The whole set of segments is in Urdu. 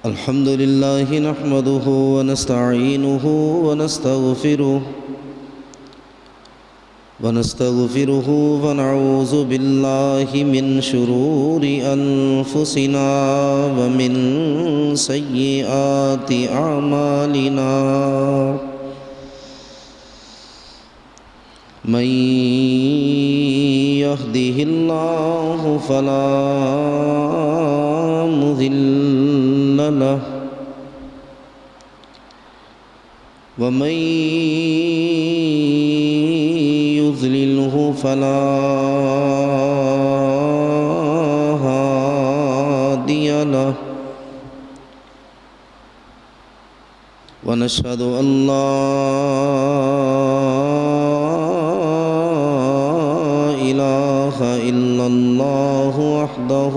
الحمد لله نحمده ونستعينه ونستغفره ونعوذ بالله من شرور أنفسنا ومن سيئات أعمالنا من يهده الله فلا مضل له ومن يضلله فلا هادي له ونشهد أن لا إله إلا الله وحده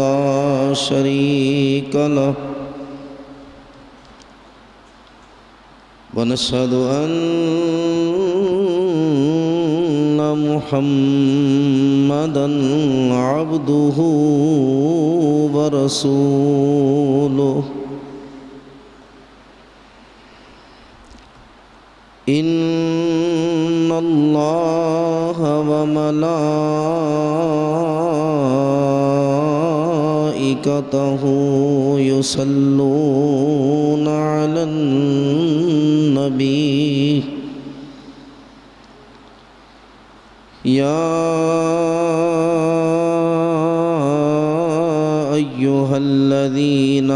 لا شريك له ونشهد أن محمدًا عبده ورسوله إن الله وملائكته يصلون على النبي يا أيها الذين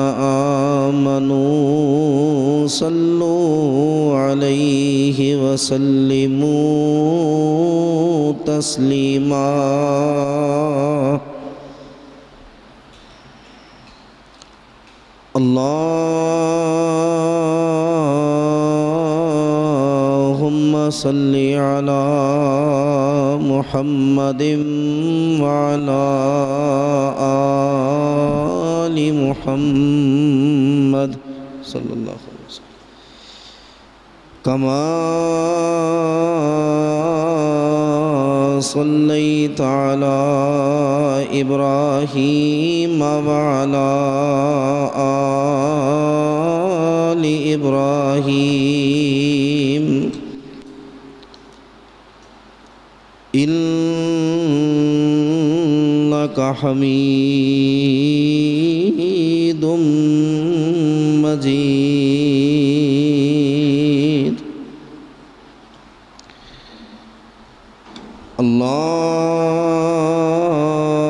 آمنوا صلوا عليه وسلموا تسليما اللهم صل على محمد وعلى آل محمد صلى الله عليه وسلم كما صليت على إبراهيم وعلى آل إبراهيم إنك حميد مجيد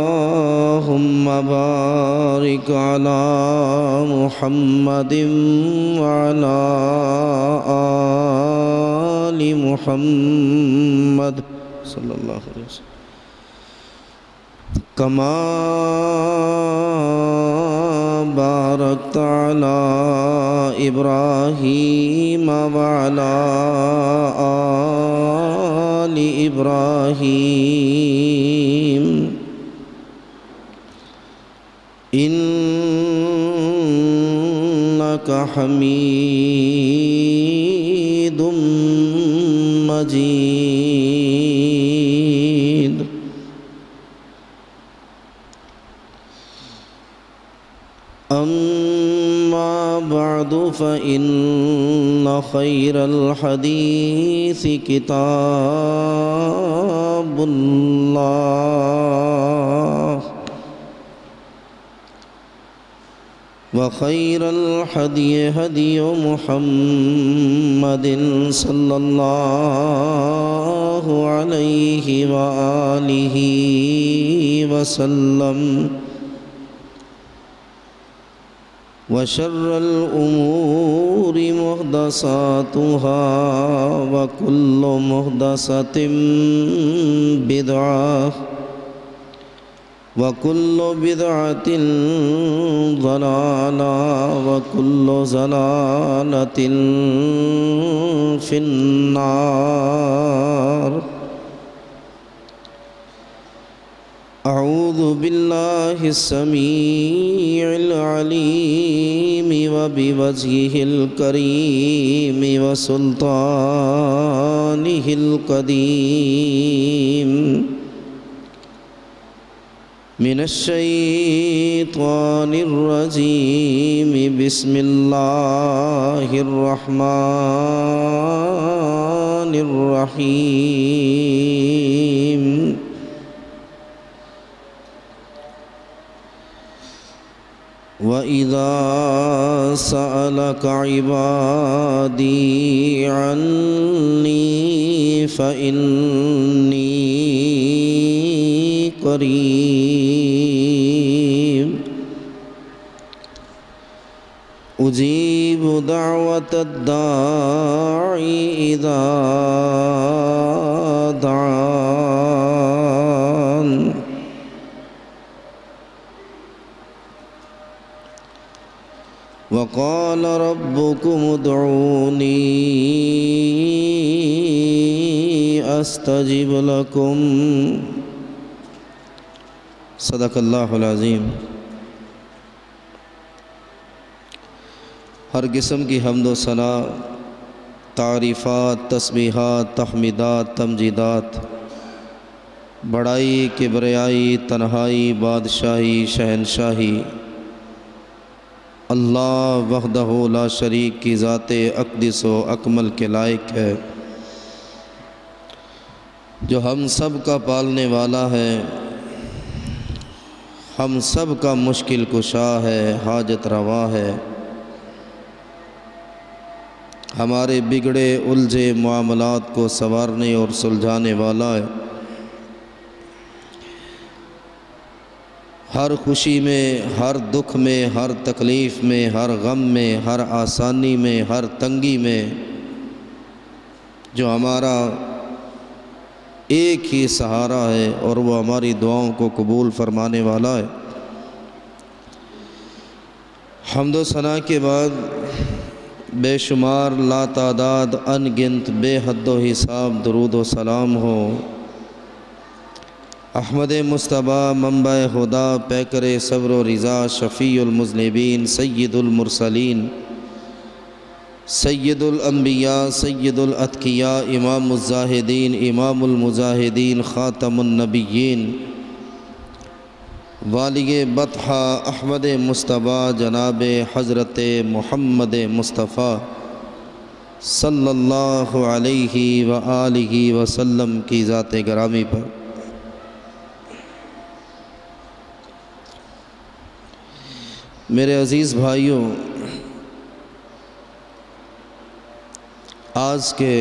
اللهم بارك على محمد وعلى آل محمد صلى الله عليه وسلم كما باركت على إبراهيم وعلى آل إبراهيم إنك حميد مجيد أما بعد فإن خير الحديث كتاب الله وخير الهدي هدي محمد صلى الله عليه وآله وسلم وشر الأمور محدثاتها وكل محدثة بدعة وكل بدعة ضلالة وكل ضلالة في النار أعوذ بالله السميع العليم وبوجهه الكريم وسلطانه القديم من الشيطان الرجيم. بسم الله الرحمن الرحيم. وَإِذَا سَأَلَكَ عِبَادِي عَنِّي فَإِنِّي قَرِيبٌ أُجِيبُ دَعْوَةَ الدَّاعِ إِذَا دَعَانِ. وقال ربكم ادعوني استجب لكم. صدق اللہ العظیم. ہر قسم کی حمد و ثنا، تعریفات، تسبیحات، تحمیدات، تمجیدات، بڑائی، کبریائی، تنہائی، بادشاہی، شہنشاہی اللہ وحدہ لا شریک کی ذات اقدس و اکمل کے لائق ہے، جو ہم سب کا پالنے والا ہے، ہم سب کا مشکل کشا ہے، حاجت روا ہے، ہمارے بگڑے الجھے معاملات کو سنوارنے اور سلجھانے والا ہے، ہر خوشی میں، ہر دکھ میں، ہر تکلیف میں، ہر غم میں، ہر آسانی میں، ہر تنگی میں جو ہمارا ایک ہی سہارا ہے اور وہ ہماری دعاؤں کو قبول فرمانے والا ہے۔ حمد و ثنا کے بعد بے شمار، لا تعداد، ان گنت، بے حد و حساب درود و سلام ہو احمد مصطفیٰ، منبع خدا، پیکر صبر و رضا، شفیع المذنبین، سید المرسلین، سید الانبیاء، سید الاتقیاء، امام الزاہدین، امام المجاہدین، خاتم النبیین، والی بطحہ احمد مصطفیٰ جناب حضرت محمد مصطفیٰ صلی اللہ علیہ وآلہ وسلم کی ذات گرامی پر میرے عزیز بھائیوں، آج کے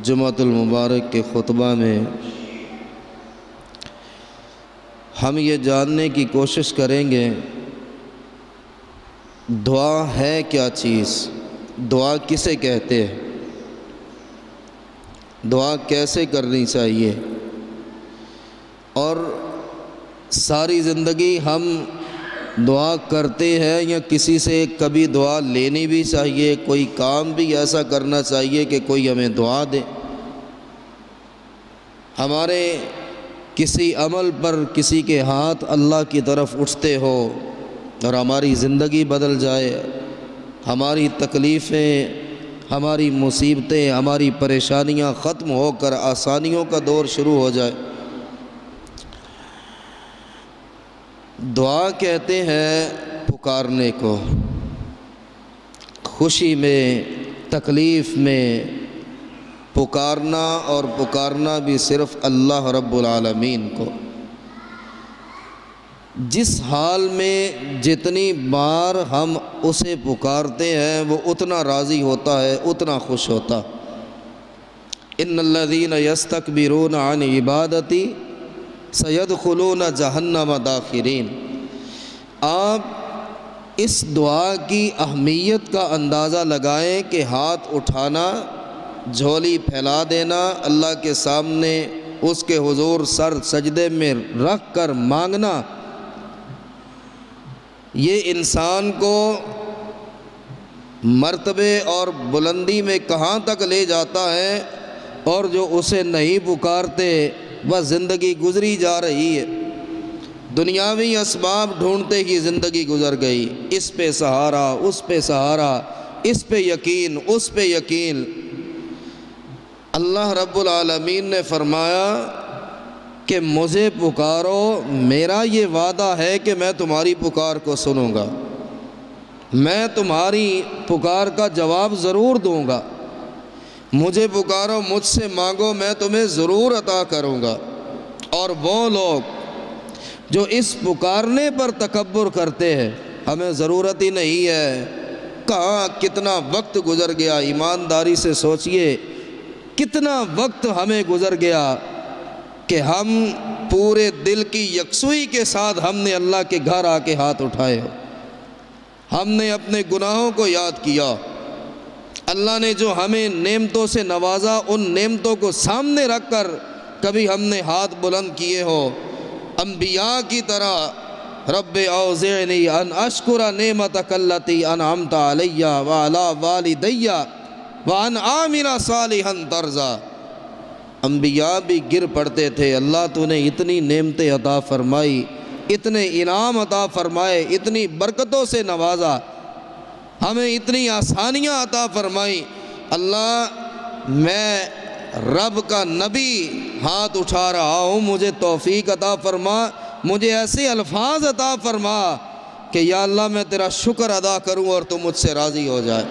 جمعۃ المبارک کے خطبہ میں ہم یہ جاننے کی کوشش کریں گے دعا ہے کیا چیز، دعا کسے کہتے ہیں، دعا کیسے کرنی چاہیے، اور ساری زندگی ہم دعا کرتے ہیں یا کسی سے کبھی دعا لینی بھی چاہیے، کوئی کام بھی ایسا کرنا چاہیے کہ کوئی ہمیں دعا دے، ہمارے کسی عمل پر کسی کے ہاتھ اللہ کی طرف اٹھتے ہو اور ہماری زندگی بدل جائے، ہماری تکلیفیں، ہماری مصیبتیں، ہماری پریشانیاں ختم ہو کر آسانیوں کا دور شروع ہو جائے۔ دعا کہتے ہیں پکارنے کو، خوشی میں، تکلیف میں پکارنا، اور پکارنا بھی صرف اللہ رب العالمین کو۔ جس حال میں جتنی بار ہم اسے پکارتے ہیں وہ اتنا راضی ہوتا ہے، اتنا خوش ہوتا۔ ان الذین یستکبرون عن عبادتی سیدخلون جہنم داخرین۔ آپ اس دعا کی اہمیت کا اندازہ لگائیں کہ ہاتھ اٹھانا، جھولی پھیلا دینا، اللہ کے سامنے اس کے حضور سر سجدے میں رکھ کر مانگنا، یہ انسان کو مرتبے اور بلندی میں کہاں تک لے جاتا ہے، اور جو اسے نہیں پکارتے بس زندگی گزری جا رہی ہے، دنیاوی اسباب ڈھونڈتے ہی زندگی گزر گئی، اس پہ سہارا، اس پہ سہارا، اس پہ یقین، اس پہ یقین۔ اللہ رب العالمین نے فرمایا کہ مجھے پکارو، میرا یہ وعدہ ہے کہ میں تمہاری پکار کو سنوں گا، میں تمہاری پکار کا جواب ضرور دوں گا، مجھے پکارو، مجھ سے مانگو، میں تمہیں ضرور عطا کروں گا۔ اور وہ لوگ جو اس پکارنے پر تکبر کرتے ہیں، ہمیں ضرورت ہی نہیں ہے، کہاں کتنا وقت گزر گیا، ایمانداری سے سوچئے کتنا وقت ہمیں گزر گیا کہ ہم پورے دل کی یکسوئی کے ساتھ ہم نے اللہ کے گھر آ کے ہاتھ اٹھائے ہو، ہم نے اپنے گناہوں کو یاد کیا، اللہ نے جو ہمیں نعمتوں سے نوازا ان نعمتوں کو سامنے رکھ کر کبھی ہم نے ہاتھ بلند کیے ہو، انبیاء کی طرح رب اوزعنی ان اشکر نعمتک التی انعمت علی وعلی والدی وان اعمل صالحا ترضی۔ انبیاء بھی گر پڑتے تھے، اللہ تو نے اتنی نعمتیں عطا فرمائی، اتنے انعام عطا فرمائے، اتنی برکتوں سے نوازا، ہمیں اتنی آسانیاں عطا فرمائی، اللہ میں رب کا نبی ہاتھ اٹھا رہا ہوں، مجھے توفیق عطا فرما، مجھے ایسے الفاظ عطا فرما کہ یا اللہ میں تیرا شکر ادا کروں اور تو مجھ سے راضی ہو جائے۔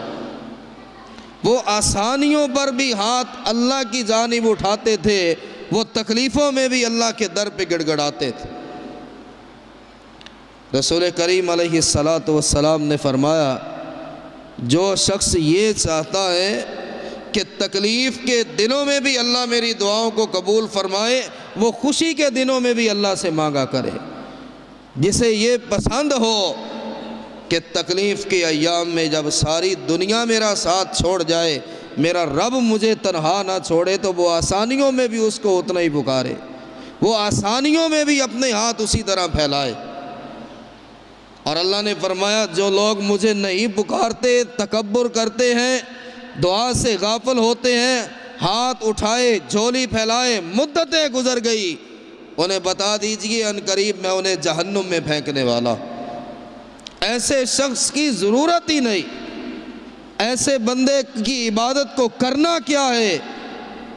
وہ آسانیوں پر بھی ہاتھ اللہ کی جانب اٹھاتے تھے، وہ تکلیفوں میں بھی اللہ کے در پہ گڑ گڑاتے تھے۔ رسول کریم علیہ السلام نے فرمایا، جو شخص یہ چاہتا ہے کہ تکلیف کے دنوں میں بھی اللہ میری دعاؤں کو قبول فرمائے، وہ خوشی کے دنوں میں بھی اللہ سے مانگا کرے۔ جسے یہ پسند ہو کہ تکلیف کے ایام میں جب ساری دنیا میرا ساتھ چھوڑ جائے، میرا رب مجھے تنہا نہ چھوڑے، تو وہ آسانیوں میں بھی اس کو اتنا ہی پکارے، وہ آسانیوں میں بھی اپنے ہاتھ اسی طرح پھیلائے۔ اور اللہ نے فرمایا، جو لوگ مجھے نہیں پکارتے، تکبر کرتے ہیں، دعا سے غافل ہوتے ہیں، ہاتھ اٹھائے، جھولی پھیلائے، مدتیں گزر گئی، انہیں بتا دیجئے ان قریب میں انہیں جہنم میں پھینکنے والا۔ ایسے شخص کی ضرورت ہی نہیں، ایسے بندے کی عبادت کو کرنا کیا ہے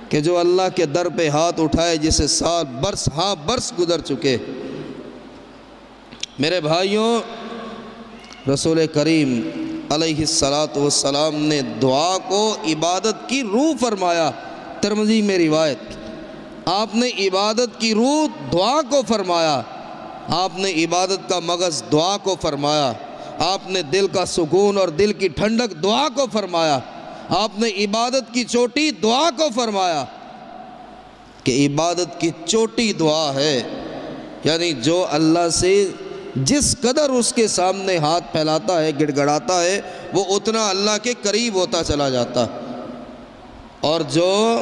کہ جو اللہ کے در پہ ہاتھ اٹھائے، جسے سال برس گزر چکے۔ میرے بھائیوں، رسول کریم علیہ السلام نے دعا کو عبادت کی روح فرمایا، ترمذی میں روایت، آپ نے عبادت کی روح دعا کو فرمایا، آپ نے عبادت کا مغز دعا کو فرمایا، آپ نے دل کا سکون اور دل کی ٹھنڈک دعا کو فرمایا، آپ نے عبادت کی چوٹی دعا کو فرمایا، کہ عبادت کی چوٹی دعا ہے، یعنی جو اللہ سے جس قدر اس کے سامنے ہاتھ پھیلاتا ہے، گڑ گڑاتا ہے، وہ اتنا اللہ کے قریب ہوتا چلا جاتا۔ اور جو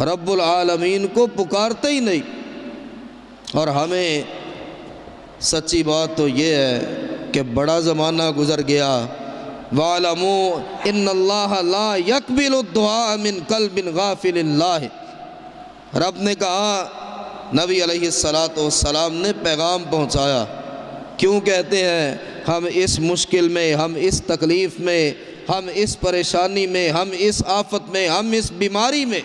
رب العالمین کو پکارتے ہی نہیں، اور ہمیں سچی بات تو یہ ہے کہ بڑا زمانہ گزر گیا، وَاعْلَمُوا إِنَّ اللَّهَ لَا يَقْبِلُ الدُّعَاءَ مِنْ قَلْبٍ غَافِلٍ اللَّهِ۔ رب نے کہا، نبی علیہ السلام نے پیغام پہنچایا۔ کیوں کہتے ہیں ہم اس مشکل میں، ہم اس تکلیف میں، ہم اس پریشانی میں، ہم اس آفت میں، ہم اس بیماری میں،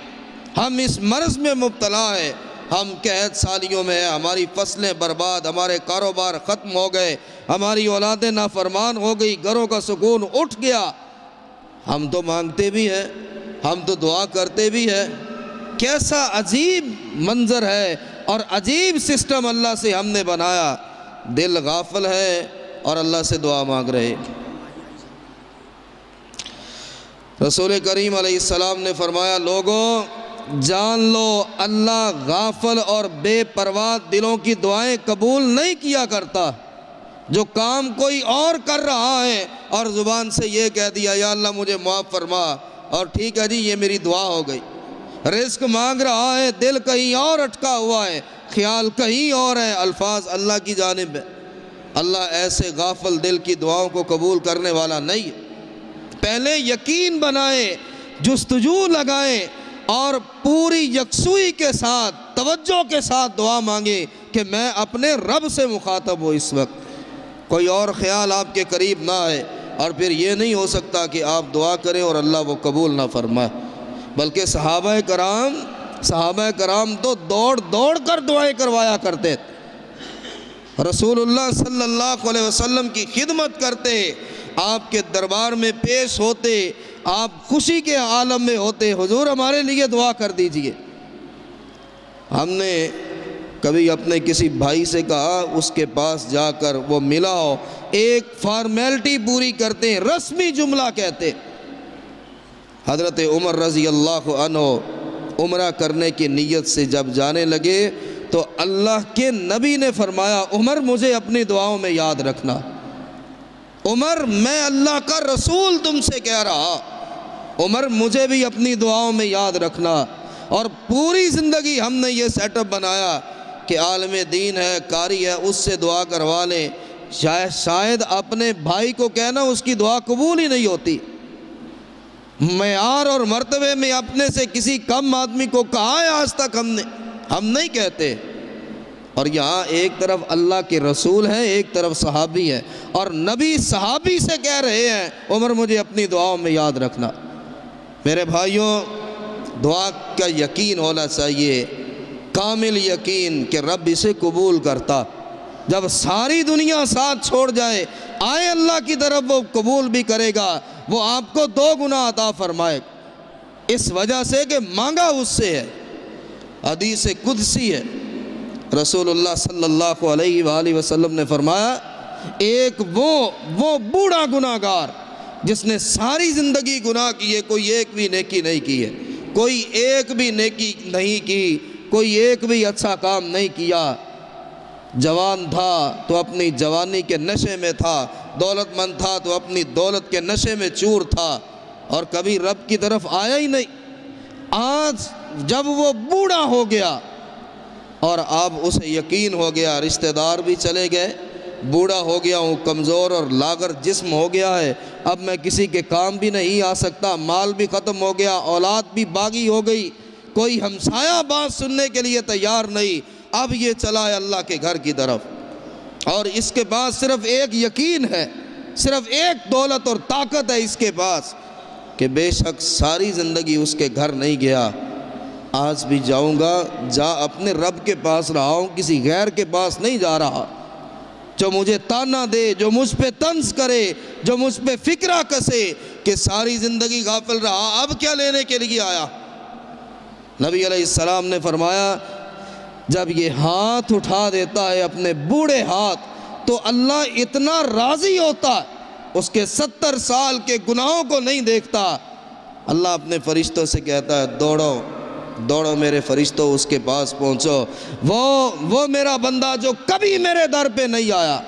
ہم اس مرض میں مبتلا ہیں، ہم قحط سالیوں میں ہیں، ہماری فصلیں برباد، ہمارے کاروبار ختم ہو گئے، ہماری اولادیں نافرمان ہو گئی، گھروں کا سکون اٹھ گیا۔ ہم تو مانگتے بھی ہیں، ہم تو دعا کرتے بھی ہیں، کیسا عجیب منظر ہے اور عجیب سسٹم اللہ سے ہم نے بنایا، دل غافل ہے اور اللہ سے دعا مانگ رہے۔ رسول کریم علیہ السلام نے فرمایا، لوگوں جان لو اللہ غافل اور بے پرواہ دلوں کی دعائیں قبول نہیں کیا کرتا۔ جو کام کوئی اور کر رہا ہے اور زبان سے یہ کہہ دیا یا اللہ مجھے معاف فرما، اور ٹھیک ہے جی یہ میری دعا ہو گئی، رزق مانگ رہا ہے، دل کہیں اور اٹکا ہوا ہے، خیال کہیں اور ہے، الفاظ اللہ کی جانب ہے، اللہ ایسے غافل دل کی دعاؤں کو قبول کرنے والا نہیں ہے۔ پہلے یقین بنائیں، جستجو لگائیں اور پوری یکسوئی کے ساتھ، توجہ کے ساتھ دعا مانگیں کہ میں اپنے رب سے مخاطب ہوں اس وقت، کوئی اور خیال آپ کے قریب نہ آئے، اور پھر یہ نہیں ہو سکتا کہ آپ دعا کریں اور اللہ وہ قبول نہ فرمائے۔ بلکہ صحابہ کرام صحابہ کرام تو دوڑ دوڑ کر دعائیں کروایا کرتے تھے، رسول اللہ صلی اللہ علیہ وسلم کی خدمت کرتے، آپ کے دربار میں پیش ہوتے، آپ خوشی کے عالم میں ہوتے، حضور ہمارے لیے دعا کر دیجئے۔ ہم نے کبھی اپنے کسی بھائی سے کہا، اس کے پاس جا کر وہ ملا ہو، ایک فارمیلٹی پوری کرتے ہیں، رسمی جملہ کہتے۔ حضرت عمر رضی اللہ عنہ عمرہ کرنے کی نیت سے جب جانے لگے تو اللہ کے نبی نے فرمایا، عمر مجھے اپنی دعاؤں میں یاد رکھنا۔ عمر میں اللہ کا رسول تم سے کہہ رہا، عمر مجھے بھی اپنی دعاؤں میں یاد رکھنا۔ اور پوری زندگی ہم نے یہ سیٹ اپ بنایا کہ عالم دین ہے، قاری ہے، اس سے دعا کروا لیں۔ شاید اپنے بھائی کو کہنا اس کی دعا قبول ہی نہیں ہوتی۔ معیار اور مرتبے میں اپنے سے کسی کم آدمی کو کہا ہے آج تک ہم نہیں کہتے۔ اور یہاں ایک طرف اللہ کے رسول ہیں، ایک طرف صحابی ہے، اور نبی صحابی سے کہہ رہے ہیں، عمر مجھے اپنی دعاؤں میں یاد رکھنا۔ میرے بھائیوں، دعا کا یقین ہونا چاہیے، کامل یقین کہ رب اسے قبول کرتا۔ جب ساری دنیا ساتھ چھوڑ جائے، آئے اللہ کی طرف، وہ قبول بھی کرے گا، وہ آپ کو 2 گنا عطا فرمائے، اس وجہ سے کہ مانگا اس سے ہے۔ حدیث قدسی ہے، رسول اللہ صلی اللہ علیہ وآلہ وسلم نے فرمایا، ایک وہ بوڑھا گناہگار جس نے ساری زندگی گناہ کیے، کوئی ایک بھی نیکی نہیں کی ہے، کوئی ایک بھی نیکی نہیں کی، کوئی ایک بھی اچھا کام نہیں کیا، جوان تھا تو اپنی جوانی کے نشے میں تھا، دولت مند تھا تو اپنی دولت کے نشے میں چور تھا، اور کبھی رب کی طرف آیا ہی نہیں۔ آج جب وہ بوڑھا ہو گیا اور اب اسے یقین ہو گیا، رشتہ دار بھی چلے گئے، بوڑھا ہو گیا ہوں، کمزور اور لاغر جسم ہو گیا ہے، اب میں کسی کے کام بھی نہیں آ سکتا، مال بھی ختم ہو گیا، اولاد بھی باغی ہو گئی، کوئی ہمسایہ بات سننے کے لیے تیار نہیں، اب یہ چلا ہے اللہ کے گھر کی طرف، اور اس کے پاس صرف ایک یقین ہے، صرف ایک دولت اور طاقت ہے اس کے پاس کہ بے شک ساری زندگی اس کے گھر نہیں گیا، آج بھی جاؤں گا، جا اپنے رب کے پاس رہا ہوں، کسی غیر کے پاس نہیں جا رہا، جو مجھے تانا دے، جو مجھ پہ طنز کرے، جو مجھ پہ فکرہ کسے کہ ساری زندگی غافل رہا، اب کیا لینے کے لیے آیا۔ نبی علیہ السلام نے فرمایا، جب یہ ہاتھ اٹھا دیتا ہے اپنے بوڑھے ہاتھ تو اللہ اتنا راضی ہوتا ہے، اس کے 70 سال کے گناہوں کو نہیں دیکھتا۔ اللہ اپنے فرشتوں سے کہتا ہے، دوڑو دوڑو میرے فرشتوں، اس کے پاس پہنچو، وہ میرا بندہ جو کبھی میرے در پہ نہیں آیا،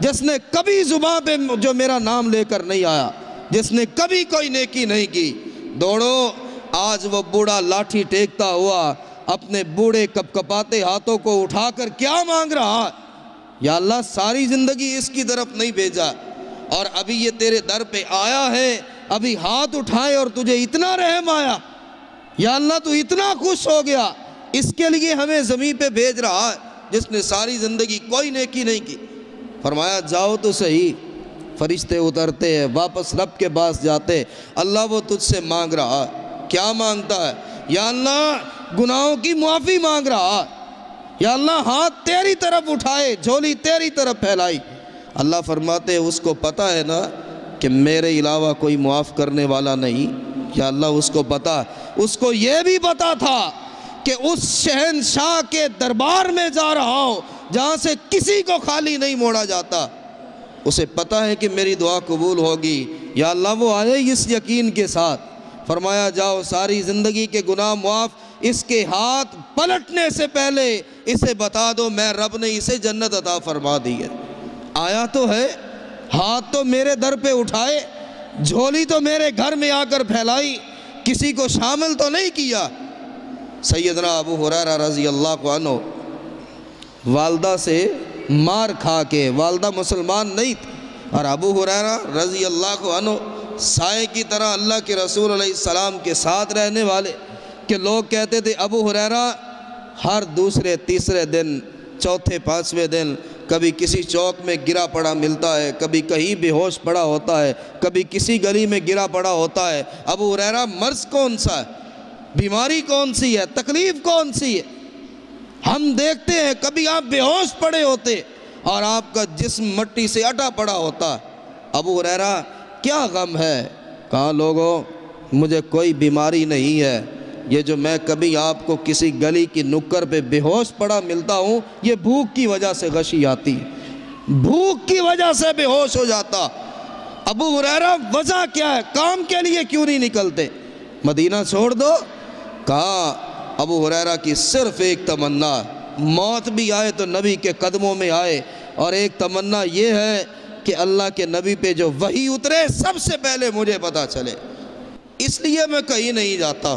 جس نے کبھی زباں پہ جو میرا نام لے کر نہیں آیا، جس نے کبھی کوئی نیکی نہیں کی، دوڑو۔ آج وہ بوڑھا لاٹھی ٹیکتا ہوا اپنے بوڑھے کپ کپاتے ہاتھوں کو اٹھا کر کیا مانگ رہا، یا اللہ ساری زندگی اس کی طرف نہیں بھیجا، اور ابھی یہ تیرے در پہ آیا ہے، ابھی ہاتھ اٹھائے اور تجھے اتنا رحم آیا، یا اللہ تو اتنا خوش ہو گیا، اس کے لیے ہمیں زمین پہ بھیج رہا ہے جس نے ساری زندگی کوئی نیکی نہیں کی۔ فرمایا جاؤ تو صحیح، فرشتے اترتے ہیں، واپس رب کے پاس جاتے، اللہ وہ تجھ سے مانگ رہا ہے، کیا مانگتا ہے؟ یا اللہ گناہوں کی معافی مانگ رہا ہے، یا اللہ ہاتھ تیری طرف اٹھائے، جھولی تیری طرف پھیلائی۔ اللہ فرماتے اس کو پتہ ہے نا کہ میرے علاوہ کوئی معاف کرنے والا نہیں، یا اللہ اس کو پتہ، اس کو یہ بھی پتہ تھا کہ اس شہنشاہ کے دربار میں جا رہا ہوں جہاں سے کسی کو خالی نہیں موڑا جاتا، اسے پتہ ہے کہ میری دعا قبول ہوگی، یا اللہ وہ آئے اس یقین کے ساتھ۔ فرمایا جاؤ ساری زندگی کے گناہ معاف، اس کے ہاتھ پلٹنے سے پہلے اسے بتا دو میں رب نے اسے جنت عطا فرما دی ہے۔ آیا تو ہے، ہاتھ تو میرے در پہ اٹھائے، جھولی تو میرے گھر میں آ کر پھیلائی، کسی کو شامل تو نہیں کیا۔ سیدنا ابو ہریرہ رضی اللہ عنہ والدہ سے مار کھا کے، والدہ مسلمان نہیں تھی، اور ابو ہریرہ رضی اللہ عنہ سائے کی طرح اللہ کے رسول علیہ السلام کے ساتھ رہنے والے، کہ لوگ کہتے تھے ابو ہریرہ ہر دوسرے تیسرے دن، چوتھے پانچویں دن کبھی کسی چوک میں گرا پڑا ملتا ہے، کبھی کہیں بے ہوش پڑا ہوتا ہے، کبھی کسی گلی میں گرا پڑا ہوتا ہے، ابو ہریرہ مرض کون سا ہے؟ بیماری کون سی ہے، تکلیف کون سی ہے؟ ہم دیکھتے ہیں کبھی آپ بے ہوش پڑے ہوتے اور آپ کا جسم مٹی سے اٹا پڑا ہوتا۔ ابو ہریرہ کیا غم ہے؟ کہا لوگوں مجھے کوئی بیماری نہیں ہے، یہ جو میں کبھی آپ کو کسی گلی کی نکر پہ بے ہوش پڑا ملتا ہوں یہ بھوک کی وجہ سے غشی آتی ہے، بھوک کی وجہ سے بے ہوش ہو جاتا۔ ابو ہریرہ وجہ کیا ہے؟ کام کے لیے کیوں نہیں نکلتے؟ مدینہ چھوڑ دو۔ کہا ابو ہریرہ کی صرف ایک تمنا، موت بھی آئے تو نبی کے قدموں میں آئے، اور ایک تمنا یہ ہے کہ اللہ کے نبی پہ جو وحی اترے سب سے پہلے مجھے پتہ چلے، اس لیے میں کہیں نہیں جاتا،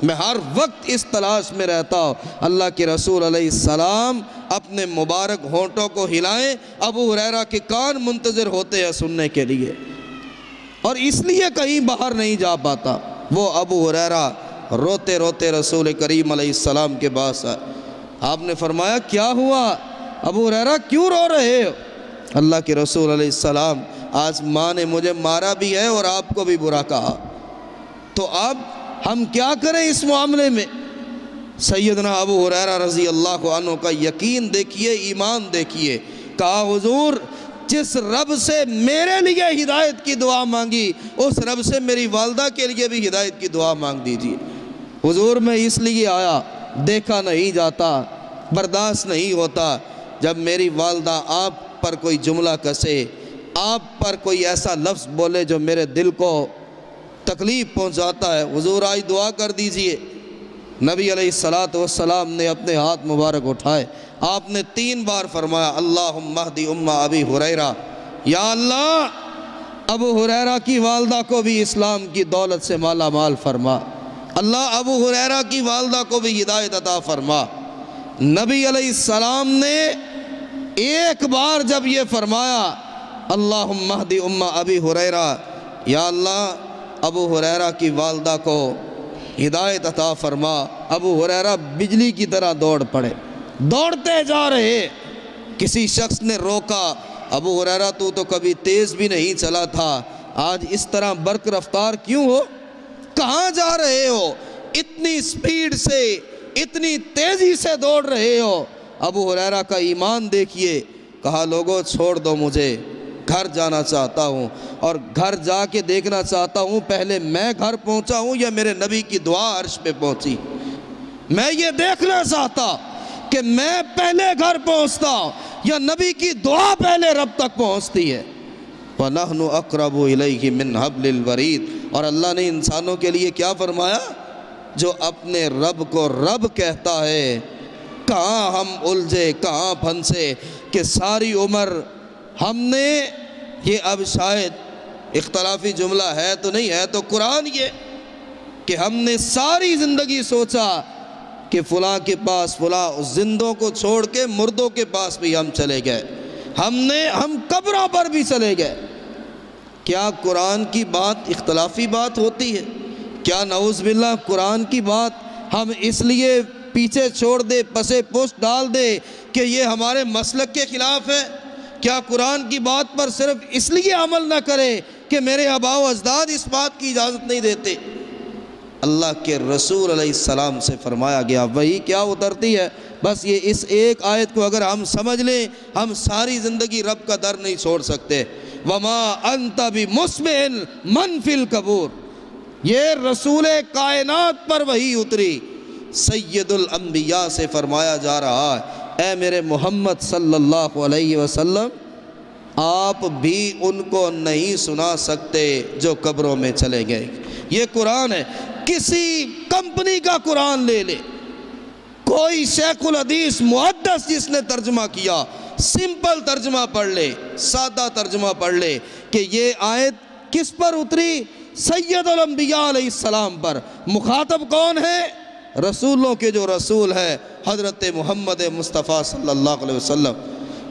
میں ہر وقت اس تلاش میں رہتا ہوں اللہ کے رسول علیہ السلام اپنے مبارک ہونٹوں کو ہلائیں، ابو ہریرہ کے کان منتظر ہوتے ہیں سننے کے لیے، اور اس لیے کہیں باہر نہیں جا پاتا۔ وہ ابو ہریرہ روتے روتے رسول کریم علیہ السلام کے پاس آئے، آپ نے فرمایا کیا ہوا ابو ہریرہ کیوں رو رہے ہو؟ اللہ کے رسول علیہ السلام آج ماں نے مجھے مارا بھی ہے اور آپ کو بھی برا کہا، تو اب ہم کیا کریں اس معاملے میں؟ سیدنا ابو ہریرہ رضی اللہ عنہ کا یقین دیکھیے، ایمان دیکھیے۔ کہا حضور جس رب سے میرے لیے ہدایت کی دعا مانگی اس رب سے میری والدہ کے لیے بھی ہدایت کی دعا مانگ دیجیے۔ حضور میں اس لیے آیا، دیکھا نہیں جاتا، برداشت نہیں ہوتا جب میری والدہ آپ پر کوئی جملہ کسے، آپ پر کوئی ایسا لفظ بولے جو میرے دل کو تکلیف پہنچاتا ہے۔ حضور آج دعا کر دیجئے۔ نبی علیہ السلام نے اپنے ہاتھ مبارک اٹھائے، آپ نے 3 بار فرمایا اللہم اہدی ام ابی ہریرہ، یا اللہ ابو ہریرہ کی والدہ کو بھی اسلام کی دولت سے مالا مال فرما، اللہ ابو ہریرہ کی والدہ کو بھی ہدایت عطا فرما۔ نبی علیہ السلام نے ایک بار جب یہ فرمایا اللہم اہدی ام ابی ہریرہ، یا اللہ ابو ہریرہ کی والدہ کو ہدایت عطا فرما، ابو ہریرہ بجلی کی طرح دوڑ پڑے، دوڑتے جا رہے۔ کسی شخص نے روکا، ابو ہریرہ تو کبھی تیز بھی نہیں چلا تھا، آج اس طرح برق رفتار کیوں ہو؟ کہاں جا رہے ہو؟ اتنی سپیڈ سے اتنی تیزی سے دوڑ رہے ہو؟ ابو ہریرہ کا ایمان دیکھیے۔ کہا لوگوں چھوڑ دو، مجھے گھر جانا چاہتا ہوں اور گھر جا کے دیکھنا چاہتا ہوں پہلے میں گھر پہنچا ہوں یا میرے نبی کی دعا عرش پہ پہنچی، میں یہ دیکھنا چاہتا کہ میں پہلے گھر پہنچتا ہوں یا نبی کی دعا پہلے رب تک پہنچتی ہے۔ وَنَحْنُ أَقْرَبُ إِلَيْهِ مِنْ حَبْلِ الْوَرِيدِ، اور اللہ نے انسانوں کے لیے کیا فرمایا؟ جو اپنے رب کو رب کہتا ہے، کہاں ہم الجھے کہاں پھنسے کہ ساری عمر ہم نے، یہ اب شاید اختلافی جملہ ہے تو نہیں ہے تو قرآن یہ کہ ہم نے ساری زندگی سوچا کہ فلاں کے پاس فلاں، زندوں کو چھوڑ کے مردوں کے پاس بھی ہم چلے گئے، ہم قبروں پر بھی چلے گئے۔ کیا قرآن کی بات اختلافی بات ہوتی ہے؟ کیا نعوذ باللہ قرآن کی بات ہم اس لیے پیچھے چھوڑ دے، پسے پشت ڈال دے کہ یہ ہمارے مسلک کے خلاف ہے؟ کیا قرآن کی بات پر صرف اس لیے عمل نہ کرے کہ میرے آباء و اجداد اس بات کی اجازت نہیں دیتے؟ اللہ کے رسول علیہ السلام سے فرمایا گیا وہی کیا اترتی ہے؟ بس یہ اس ایک آیت کو اگر ہم سمجھ لیں ہم ساری زندگی رب کا در نہیں چھوڑ سکتے۔ وَمَا أَنْتَ بِمُسْمِعٍ مَنْ فِي الْقُبُورِ، یہ رسول کائنات پر وہی اتری، سید الانبیاء سے فرمایا جا رہا ہے اے میرے محمد صلی اللہ علیہ وسلم آپ بھی ان کو نہیں سنا سکتے جو قبروں میں چلے گئے۔ یہ قرآن ہے، کسی کمپنی کا قرآن لے لے، کوئی شیخ الحدیث محدث جس نے ترجمہ کیا، سمپل ترجمہ پڑھ لے، سادہ ترجمہ پڑھ لے کہ یہ آیت کس پر اتری؟ سید الانبیاء علیہ السلام پر۔ مخاطب کون ہے؟ رسولوں کے جو رسول ہے حضرت محمد مصطفیٰ صلی اللہ علیہ وسلم۔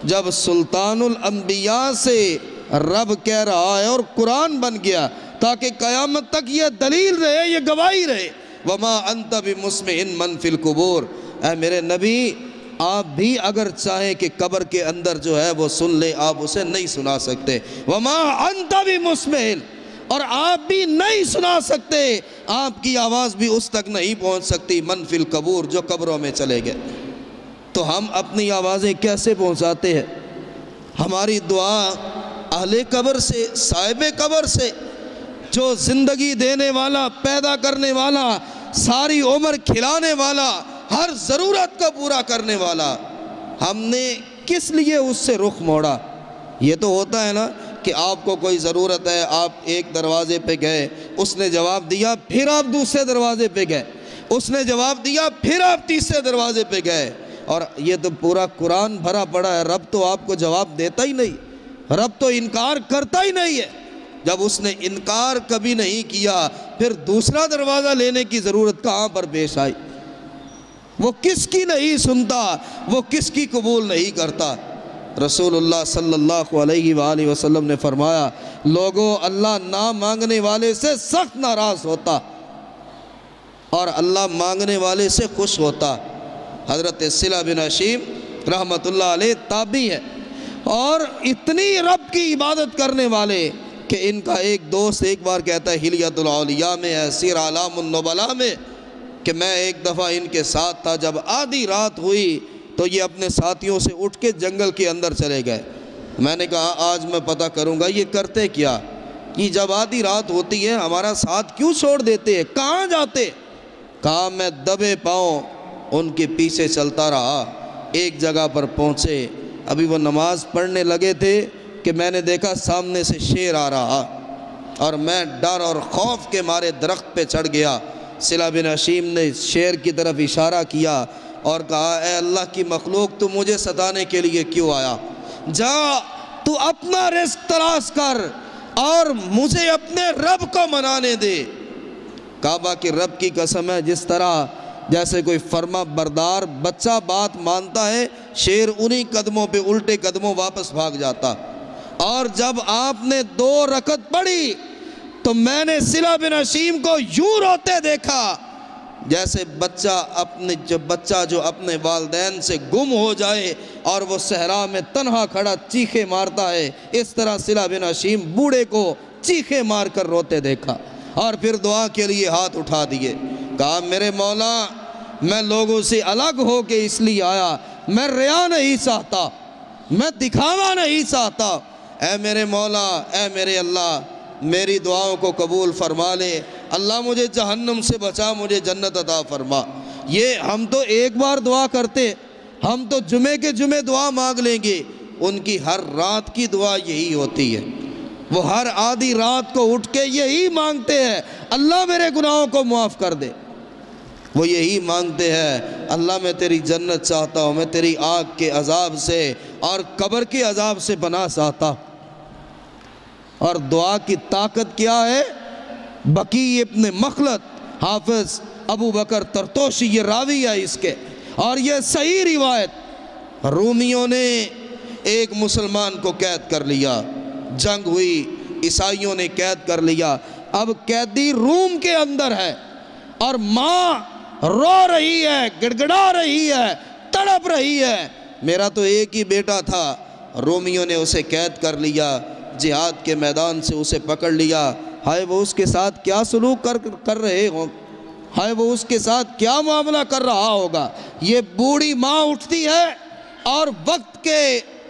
جب سلطان الانبیاء سے رب کہہ رہا ہے اور قرآن بن گیا تاکہ قیامت تک یہ دلیل رہے، یہ گواہی رہے، وَمَا أَنْتَ بِمُسْمِعٍ مَنْ فِي الْقُبُورِ، اے میرے نبی آپ بھی اگر چاہیں کہ قبر کے اندر جو ہے وہ سن لے، آپ اسے نہیں سنا سکتے۔ وَمَا أَنْتَ بِمُسْمِعٍ، اور آپ بھی نہیں سنا سکتے، آپ کی آواز بھی اس تک نہیں پہنچ سکتی، من فی القبور، جو قبروں میں چلے گئے۔ تو ہم اپنی آوازیں کیسے پہنچاتے ہیں؟ ہماری دعا اہل قبر سے، صاحب قبر سے، جو زندگی دینے والا، پیدا کرنے والا، ساری عمر کھلانے والا، ہر ضرورت کو پورا کرنے والا، ہم نے کس لیے اس سے رخ موڑا؟ یہ تو ہوتا ہے نا کہ آپ کو کوئی ضرورت ہے، آپ ایک دروازے پہ گئے، اس نے جواب دیا، پھر آپ دوسرے دروازے پہ گئے، اس نے جواب دیا، پھر آپ تیسرے دروازے پہ گئے، اور یہ تو پورا قرآن بھرا پڑا ہے۔ رب تو آپ کو جواب دیتا ہی نہیں، رب تو انکار کرتا ہی نہیں ہے۔ جب اس نے انکار کبھی نہیں کیا، پھر دوسرا دروازہ لینے کی ضرورت کہاں پر پیش آئی؟ وہ کس کی نہیں سنتا، وہ کس کی قبول نہیں کرتا؟ رسول اللہ صلی اللہ علیہ وآلہ وسلم نے فرمایا، لوگو، اللہ نہ مانگنے والے سے سخت ناراض ہوتا اور اللہ مانگنے والے سے خوش ہوتا۔ حضرت صلہ بن حشیم رحمت اللہ علیہ تابعی ہے، اور اتنی رب کی عبادت کرنے والے کہ ان کا ایک دوست ایک بار کہتا ہے حلیۃ الاولیاء میں ہے، سیر اعلام النبلاء میں، کہ میں ایک دفعہ ان کے ساتھ تھا، جب آدھی رات ہوئی تو یہ اپنے ساتھیوں سے اٹھ کے جنگل کے اندر چلے گئے۔ میں نے کہا آج میں پتہ کروں گا یہ کرتے کیا، کہ جب آدھی رات ہوتی ہے ہمارا ساتھ کیوں چھوڑ دیتے ہیں، کہاں جاتے؟ کہا میں دبے پاؤں ان کے پیچھے چلتا رہا، ایک جگہ پر پہنچے، ابھی وہ نماز پڑھنے لگے تھے کہ میں نے دیکھا سامنے سے شیر آ رہا، اور میں ڈر اور خوف کے مارے درخت پہ چڑھ گیا۔ صلہ بن حشیم نے شیر کی طرف اشارہ کیا اور کہا، اے اللہ کی مخلوق، تو مجھے ستانے کے لیے کیوں آیا؟ جا تو اپنا رزق تلاش کر اور مجھے اپنے رب کو منانے دے۔ کعبہ کے رب کی قسم ہے، جس طرح جیسے کوئی فرما بردار بچہ بات مانتا ہے، شیر انہی قدموں پہ الٹے قدموں واپس بھاگ جاتا۔ اور جب آپ نے 2 رکعت پڑھی تو میں نے صلہ بن حشیم کو یوں روتے دیکھا جیسے بچہ جو اپنے والدین سے گم ہو جائے اور وہ صحرا میں تنہا کھڑا چیخے مارتا ہے، اس طرح صلہ بن حشیم بوڑھے کو چیخے مار کر روتے دیکھا، اور پھر دعا کے لیے ہاتھ اٹھا دیے۔ کہا، میرے مولا، میں لوگوں سے الگ ہو کے اس لیے آیا، میں ریا نہیں چاہتا، میں دکھاوا نہیں چاہتا، اے میرے مولا، اے میرے اللہ، میری دعاؤں کو قبول فرما لے، اللہ مجھے جہنم سے بچا، مجھے جنت عطا فرما۔ یہ ہم تو ایک بار دعا کرتے، ہم تو جمعے کے جمعے دعا مانگ لیں گے، ان کی ہر رات کی دعا یہی ہوتی ہے، وہ ہر آدھی رات کو اٹھ کے یہی مانگتے ہیں، اللہ میرے گناہوں کو معاف کر دے۔ وہ یہی مانگتے ہیں، اللہ میں تیری جنت چاہتا ہوں، میں تیری آگ کے عذاب سے اور قبر کے عذاب سے پناہ چاہتا ہوں۔ اور دعا کی طاقت کیا ہے؟ بقی ابن مخلد، حافظ ابو بکر ترتوشی یہ راوی ہے اس کے، اور یہ صحیح روایت۔ رومیوں نے ایک مسلمان کو قید کر لیا، جنگ ہوئی، عیسائیوں نے قید کر لیا، اب قیدی روم کے اندر ہے، اور ماں رو رہی ہے، گڑ گڑا رہی ہے، تڑپ رہی ہے، میرا تو ایک ہی بیٹا تھا۔ رومیوں نے اسے قید کر لیا، جہاد کے میدان سے اسے پکڑ لیا، ہائے وہ اس کے ساتھ کیا سلوک کر رہے ہوں، ہائے وہ اس کے ساتھ کیا معاملہ کر رہا ہوگا۔ یہ بوڑھی ماں اٹھتی ہے اور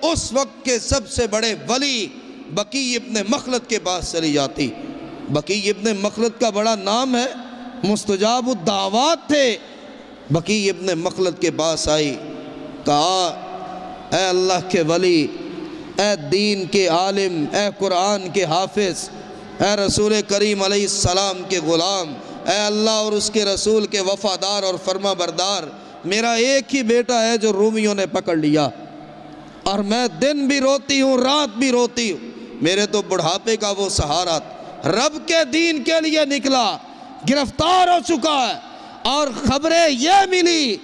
اس وقت کے سب سے بڑے ولی بقی ابن مخلد کے پاس چلی جاتی۔ بقی ابن مخلد کا بڑا نام ہے، مستجاب الدعوات تھے۔ بقی ابن مخلد کے پاس آئی، کہا، اے اللہ کے ولی، اے دین کے عالم، اے قرآن کے حافظ، اے رسول کریم علیہ السلام کے غلام، اے اللہ اور اس کے رسول کے وفادار اور فرما بردار، میرا ایک ہی بیٹا ہے جو رومیوں نے پکڑ لیا، اور میں دن بھی روتی ہوں، رات بھی روتی ہوں، میرے تو بڑھاپے کا وہ سہارا رب کے دین کے لیے نکلا، گرفتار ہو چکا ہے، اور خبریں یہ ملی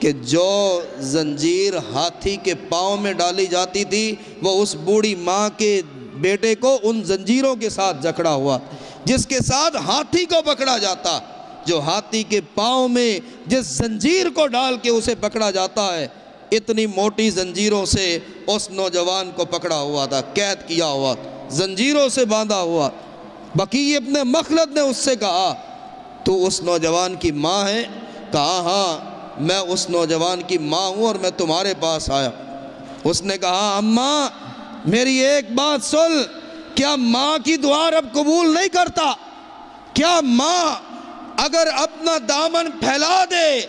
کہ جو زنجیر ہاتھی کے پاؤں میں ڈالی جاتی تھی وہ اس بوڑھی ماں کے بیٹے کو ان زنجیروں کے ساتھ جکڑا ہوا، جس کے ساتھ ہاتھی کو پکڑا جاتا، جو ہاتھی کے پاؤں میں جس زنجیر کو ڈال کے اسے پکڑا جاتا ہے، اتنی موٹی زنجیروں سے اس نوجوان کو پکڑا ہوا تھا، قید کیا ہوا، زنجیروں سے باندھا ہوا، بقی ابن مخلد نے اس سے کہا تو اس نوجوان کی ماں ہے؟ کہا ہاں میں اس نوجوان کی ماں ہوں اور میں تمہارے پاس آیا۔ اس نے کہا اماں میری ایک بات سن، کیا ماں کی دعا رب قبول نہیں کرتا؟ کیا ماں اگر اپنا دامن پھیلا دے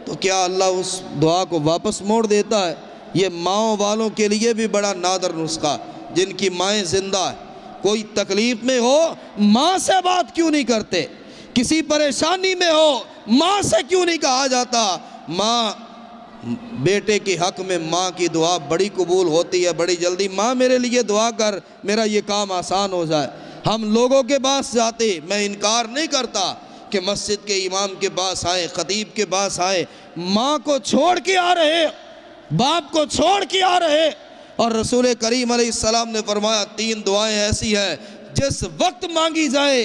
تو کیا اللہ اس دعا کو واپس موڑ دیتا ہے؟ یہ ماؤں والوں کے لیے بھی بڑا نادر نسخہ، جن کی مائیں زندہ ہیں، کوئی تکلیف میں ہو ماں سے بات کیوں نہیں کرتے؟ کسی پریشانی میں ہو ماں سے کیوں نہیں کہا جاتا؟ ماں بیٹے کے حق میں ماں کی دعا بڑی قبول ہوتی ہے بڑی جلدی۔ ماں میرے لیے دعا کر، میرا یہ کام آسان ہو جائے۔ ہم لوگوں کے پاس جاتے، میں انکار نہیں کرتا کہ مسجد کے امام کے پاس آئے، خطیب کے پاس آئے، ماں کو چھوڑ کے آ رہے، باپ کو چھوڑ کے آ رہے، اور رسول کریم علیہ السلام نے فرمایا 3 دعائیں ایسی ہیں جس وقت مانگی جائے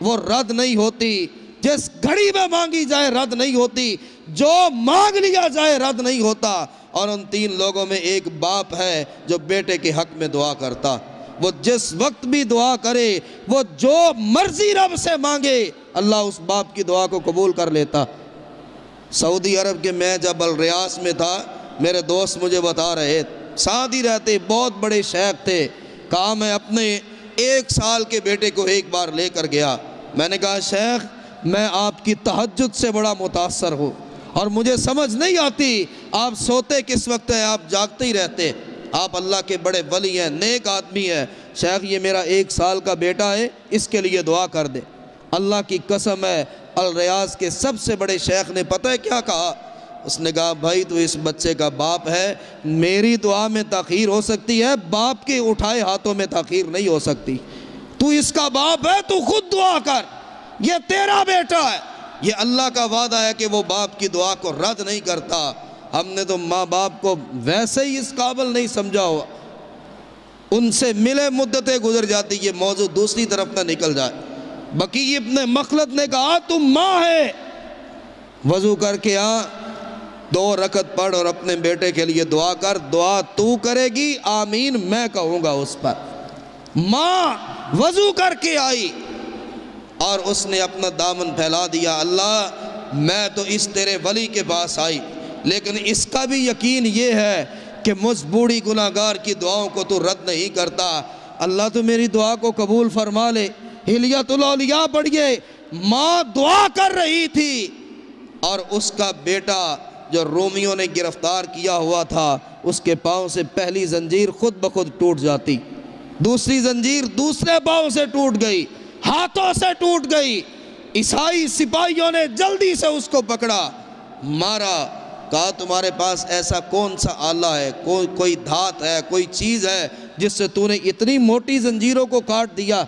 وہ رد نہیں ہوتی، جس گھڑی میں مانگی جائے رد نہیں ہوتی، جو مانگ لیا جائے رد نہیں ہوتا۔ اور ان 3 لوگوں میں ایک باپ ہے جو بیٹے کے حق میں دعا کرتا، وہ جس وقت بھی دعا کرے، وہ جو مرضی رب سے مانگے، اللہ اس باپ کی دعا کو قبول کر لیتا۔ سعودی عرب کے میں جب الریاض میں تھا، میرے دوست مجھے بتا رہے، ساتھ ہی رہتے، بہت بڑے شیخ تھے، کہا میں اپنے 1 سال کے بیٹے کو ایک بار لے کر گیا، میں نے کہا شیخ میں آپ کی تہجد سے بڑا متاثر ہوں اور مجھے سمجھ نہیں آتی آپ سوتے کس وقت ہیں، آپ جاگتے ہی رہتے، آپ اللہ کے بڑے ولی ہیں، نیک آدمی ہیں۔ شیخ یہ میرا 1 سال کا بیٹا ہے، اس کے لیے دعا کر دے۔ اللہ کی قسم ہے، الریاض کے سب سے بڑے شیخ نے پتہ ہے کیا کہا؟ اس نے کہا بھائی تو اس بچے کا باپ ہے، میری دعا میں تاخیر ہو سکتی ہے، باپ کے اٹھائے ہاتھوں میں تاخیر نہیں ہو سکتی۔ تو اس کا باپ ہے، تو خود دعا کر، یہ تیرا بیٹا ہے، یہ اللہ کا وعدہ ہے کہ وہ باپ کی دعا کو رد نہیں کرتا۔ ہم نے تو ماں باپ کو ویسے ہی اس قابل نہیں سمجھا ہوا، ان سے ملے مدتیں گزر جاتی، یہ موضوع دوسری طرف نہ نکل جائے۔ بقی ابن مخلد نے کہا تم ماں ہے، وضو کر کے آ، 2 رکعت پڑھ اور اپنے بیٹے کے لیے دعا کر، دعا تو کرے گی، آمین میں کہوں گا اس پر۔ ماں وضو کر کے آئی اور اس نے اپنا دامن پھیلا دیا، اللہ میں تو اس تیرے ولی کے پاس آئی، لیکن اس کا بھی یقین یہ ہے کہ مجھ بوڑھی گناہگار کی دعاؤں کو تو رد نہیں کرتا، اللہ تو میری دعا کو قبول فرما لے۔ ہلیۃ الاولیاء پڑھیے، ماں دعا کر رہی تھی اور اس کا بیٹا جو رومیوں نے گرفتار کیا ہوا تھا، اس کے پاؤں سے پہلی زنجیر خود بخود ٹوٹ جاتی، دوسری زنجیر دوسرے پاؤں سے ٹوٹ گئی، ہاتھوں سے ٹوٹ گئی۔ عیسائی سپاہیوں نے جلدی سے اس کو پکڑا، مارا، کہا تمہارے پاس ایسا کون سا آلہ ہے، کوئی دھات ہے، کوئی چیز ہے جس سے تو نے اتنی موٹی زنجیروں کو کاٹ دیا؟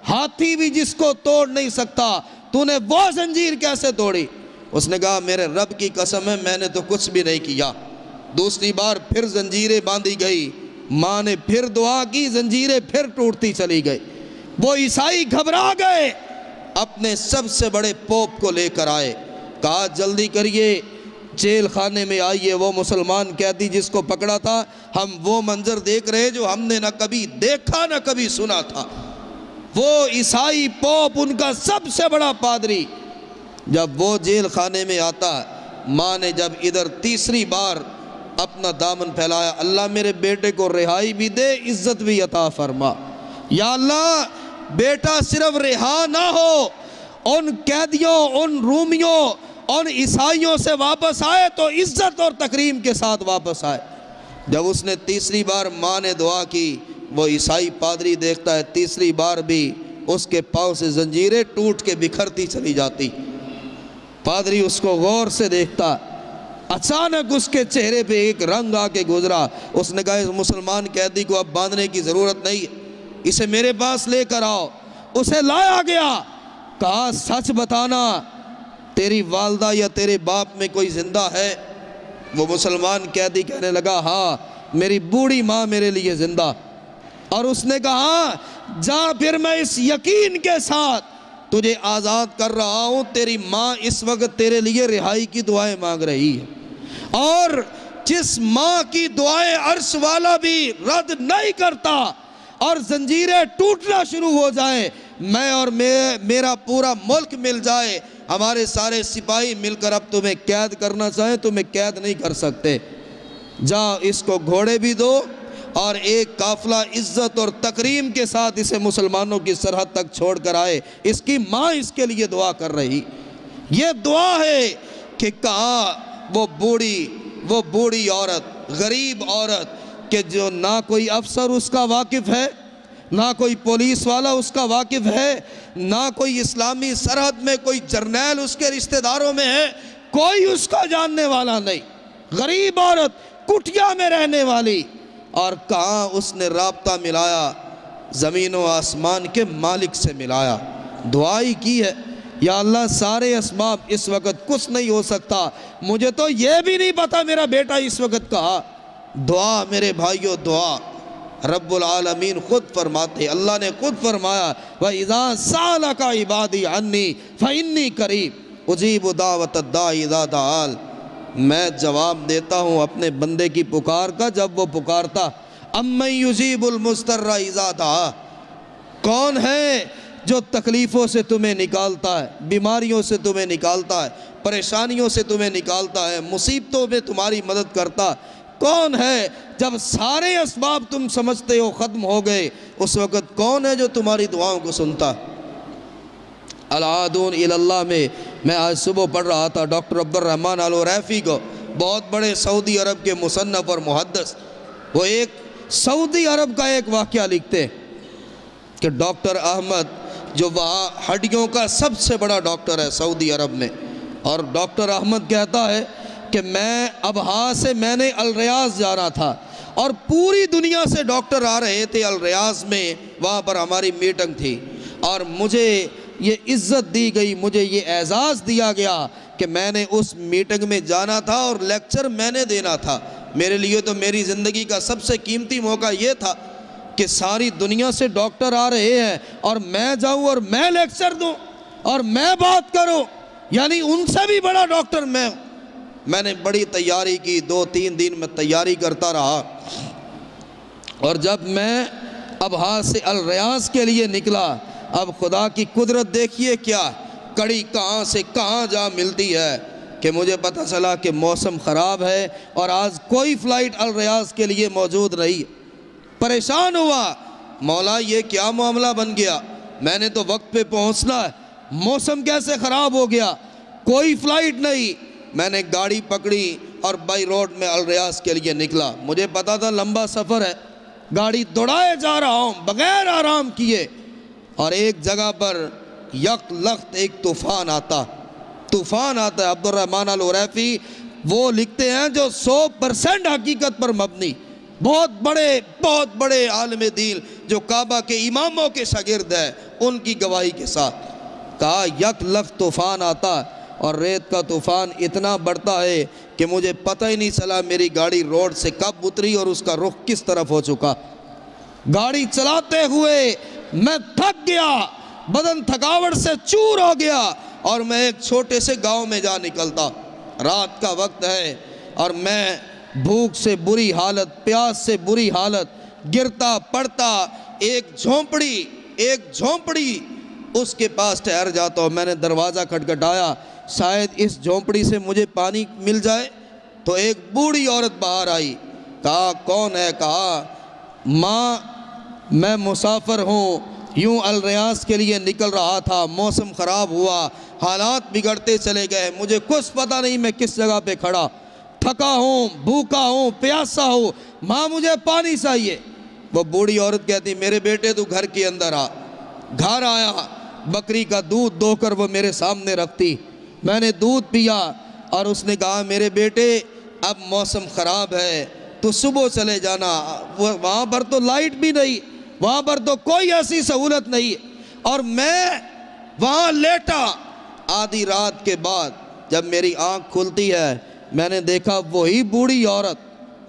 ہاتھی بھی جس کو توڑ نہیں سکتا، تو نے وہ زنجیر کیسے توڑی؟ اس نے کہا میرے رب کی قسم ہے میں نے تو کچھ بھی نہیں کیا۔ دوسری بار پھر زنجیریں باندھی گئی، ماں نے پھر دعا کی، زنجیریں پھر ٹوٹتی چلی گئی۔ وہ عیسائی گھبرا گئے، اپنے سب سے بڑے پوپ کو لے کر آئے، کہا جلدی کریے، جیل خانے میں آئیے، وہ مسلمان قیدی جس کو پکڑا تھا، ہم وہ منظر دیکھ رہے جو ہم نے نہ کبھی دیکھا نہ کبھی سنا تھا۔ وہ عیسائی پوپ، ان کا سب سے بڑا پادری، جب وہ جیل خانے میں آتا، ماں نے جب ادھر تیسری بار اپنا دامن پھیلایا، اللہ میرے بیٹے کو رہائی بھی دے، عزت بھی عطا فرما، یا اللہ بیٹا صرف رہا نہ ہو، ان قیدیوں، ان رومیوں، ان عیسائیوں سے واپس آئے تو عزت اور تکریم کے ساتھ واپس آئے۔ جب اس نے تیسری بار ماں نے دعا کی، وہ عیسائی پادری دیکھتا ہے تیسری بار بھی اس کے پاؤں سے زنجیریں ٹوٹ کے بکھرتی چلی جاتی۔ پادری اس کو غور سے دیکھتا، اچانک اس کے چہرے پہ ایک رنگ آ کے گزرا، اس نے کہا اس مسلمان قیدی کو اب باندھنے کی ضرورت نہیں، اسے میرے پاس لے کر آؤ۔ اسے لایا گیا، کہا سچ بتانا تیری والدہ یا تیرے باپ میں کوئی زندہ ہے؟ وہ مسلمان قیدی کہنے لگا ہاں میری بوڑھی ماں میرے لیے زندہ۔ اور اس نے کہا جا پھر میں اس یقین کے ساتھ تجھے آزاد کر رہا ہوں، تیری ماں اس وقت تیرے لیے رہائی کی دعائیں مانگ رہی ہے، اور جس ماں کی دعائیں عرش والا بھی رد نہیں کرتا اور زنجیریں ٹوٹنا شروع ہو جائیں، میں اور میرا پورا ملک مل جائے، ہمارے سارے سپاہی مل کر اب تمہیں قید کرنا چاہیں تمہیں قید نہیں کر سکتے، جا اس کو گھوڑے بھی دو اور ایک قافلہ عزت اور تکریم کے ساتھ اسے مسلمانوں کی سرحد تک چھوڑ کر آئے۔ اس کی ماں اس کے لیے دعا کر رہی، یہ دعا ہے کہ کہاں وہ بوڑھی عورت، غریب عورت کہ جو نہ کوئی افسر اس کا واقف ہے، نہ کوئی پولیس والا اس کا واقف ہے، نہ کوئی اسلامی سرحد میں کوئی جرنیل اس کے رشتہ داروں میں ہے، کوئی اس کا جاننے والا نہیں، غریب عورت کٹیا میں رہنے والی، اور کہاں اس نے رابطہ ملایا، زمین و آسمان کے مالک سے ملایا، دعائی کی ہے یا اللہ سارے اسباب اس وقت کچھ نہیں ہو سکتا، مجھے تو یہ بھی نہیں پتا میرا بیٹا اس وقت کہا۔ دعا میرے بھائیو، دعا رب العالمین خود فرماتے، اللہ نے خود فرمایا وَإِذَا سَأَلَكَ عِبَادِي عَنِّي فَإِنِّي قَرِيبٌ أُجِيبُ دَعْوَةَ الدَّاعِ إِذَا دَعَانِ، میں جواب دیتا ہوں اپنے بندے کی پکار کا جب وہ پکارتا۔ أَمَّن يُجِيبُ الْمُضْطَرَّ إِذَا دَعَاهُ، کون ہے جو تکلیفوں سے تمہیں نکالتا ہے، بیماریوں سے تمہیں نکالتا ہے، پریشانیوں سے تمہیں نکالتا ہے، مصیبتوں میں تمہاری مدد کرتا، کون ہے جب سارے اسباب تم سمجھتے ہو ختم ہو گئے، اس وقت کون ہے جو تمہاری دعاؤں کو سنتا؟ العادون الی اللہ میں آج صبح پڑھ رہا تھا ڈاکٹر عبد الرحمن آل ریفی کو، بہت بڑے سعودی عرب کے مصنف اور محدث، وہ ایک سعودی عرب کا ایک واقعہ لکھتے کہ ڈاکٹر احمد جو وہاں ہڈیوں کا سب سے بڑا ڈاکٹر ہے سعودی عرب میں، اور ڈاکٹر احمد کہتا ہے کہ میں ابہا سے میں نے الریاض جانا تھا اور پوری دنیا سے ڈاکٹر آ رہے تھے الریاض میں، وہاں پر ہماری میٹنگ تھی اور مجھے یہ عزت دی گئی، مجھے یہ اعزاز دیا گیا کہ میں نے اس میٹنگ میں جانا تھا اور لیکچر میں نے دینا تھا۔ میرے لیے تو میری زندگی کا سب سے قیمتی موقع یہ تھا کہ ساری دنیا سے ڈاکٹر آ رہے ہیں اور میں جاؤں اور میں لیکچر دوں اور میں بات کروں، یعنی ان سے بھی بڑا ڈاکٹر میں نے بڑی تیاری کی، 2-3 دن میں تیاری کرتا رہا، اور جب میں ابہا سے الریاض کے لیے نکلا، اب خدا کی قدرت دیکھیے کیا، کڑی کہاں سے کہاں جا ملتی ہے کہ مجھے پتہ چلا کہ موسم خراب ہے اور آج کوئی فلائٹ الریاض کے لیے موجود نہیں۔ پریشان ہوا، مولا یہ کیا معاملہ بن گیا، میں نے تو وقت پہ پہنچنا ہے، موسم کیسے خراب ہو گیا، کوئی فلائٹ نہیں۔ میں نے گاڑی پکڑی اور بائی روڈ میں الریاض کے لیے نکلا، مجھے پتا تھا لمبا سفر ہے، گاڑی دوڑائے جا رہا ہوں بغیر آرام کیے، اور ایک جگہ پر یک لخت ایک طوفان آتا ہے۔ عبد الرحمن آل ریفی وہ لکھتے ہیں جو 100% حقیقت پر مبنی، بہت بڑے عالم دین جو کعبہ کے اماموں کے شاگرد ہیں، ان کی گواہی کے ساتھ کہا یک لخت طوفان آتا اور ریت کا طوفان اتنا بڑھتا ہے کہ مجھے پتہ ہی نہیں چلا میری گاڑی روڈ سے کب اتری اور اس کا رخ کس طرف ہو چکا۔ گاڑی چلاتے ہوئے میں تھک گیا، بدن تھکاوٹ سے چور ہو گیا اور میں ایک چھوٹے سے گاؤں میں جا نکلتا، رات کا وقت ہے اور میں بھوک سے بری حالت، پیاس سے بری حالت، گرتا پڑتا ایک جھونپڑی اس کے پاس ٹھہر جاتا ہوں۔ میں نے دروازہ کھٹکھٹایا، شاید اس جھونپڑی سے مجھے پانی مل جائے، تو ایک بوڑھی عورت باہر آئی، کہا کون ہے؟ کہا ماں میں مسافر ہوں، یوں الریاض کے لیے نکل رہا تھا، موسم خراب ہوا، حالات بگڑتے چلے گئے، مجھے کچھ پتہ نہیں میں کس جگہ پہ کھڑا، تھکا ہوں، بھوکا ہوں، پیاسا ہوں، ماں مجھے پانی چاہیے۔ وہ بوڑھی عورت کہتی میرے بیٹے تو گھر کے اندر آ۔ گھر آیا، بکری کا دودھ دو کر وہ میرے سامنے رکھتی، میں نے دودھ پیا اور اس نے کہا میرے بیٹے اب موسم خراب ہے تو صبح چلے جانا، وہاں پر تو لائٹ بھی نہیں، وہاں پر تو کوئی ایسی سہولت نہیں، اور میں وہاں لیٹا۔ آدھی رات کے بعد جب میری آنکھ کھلتی ہے میں نے دیکھا وہی بوڑھی عورت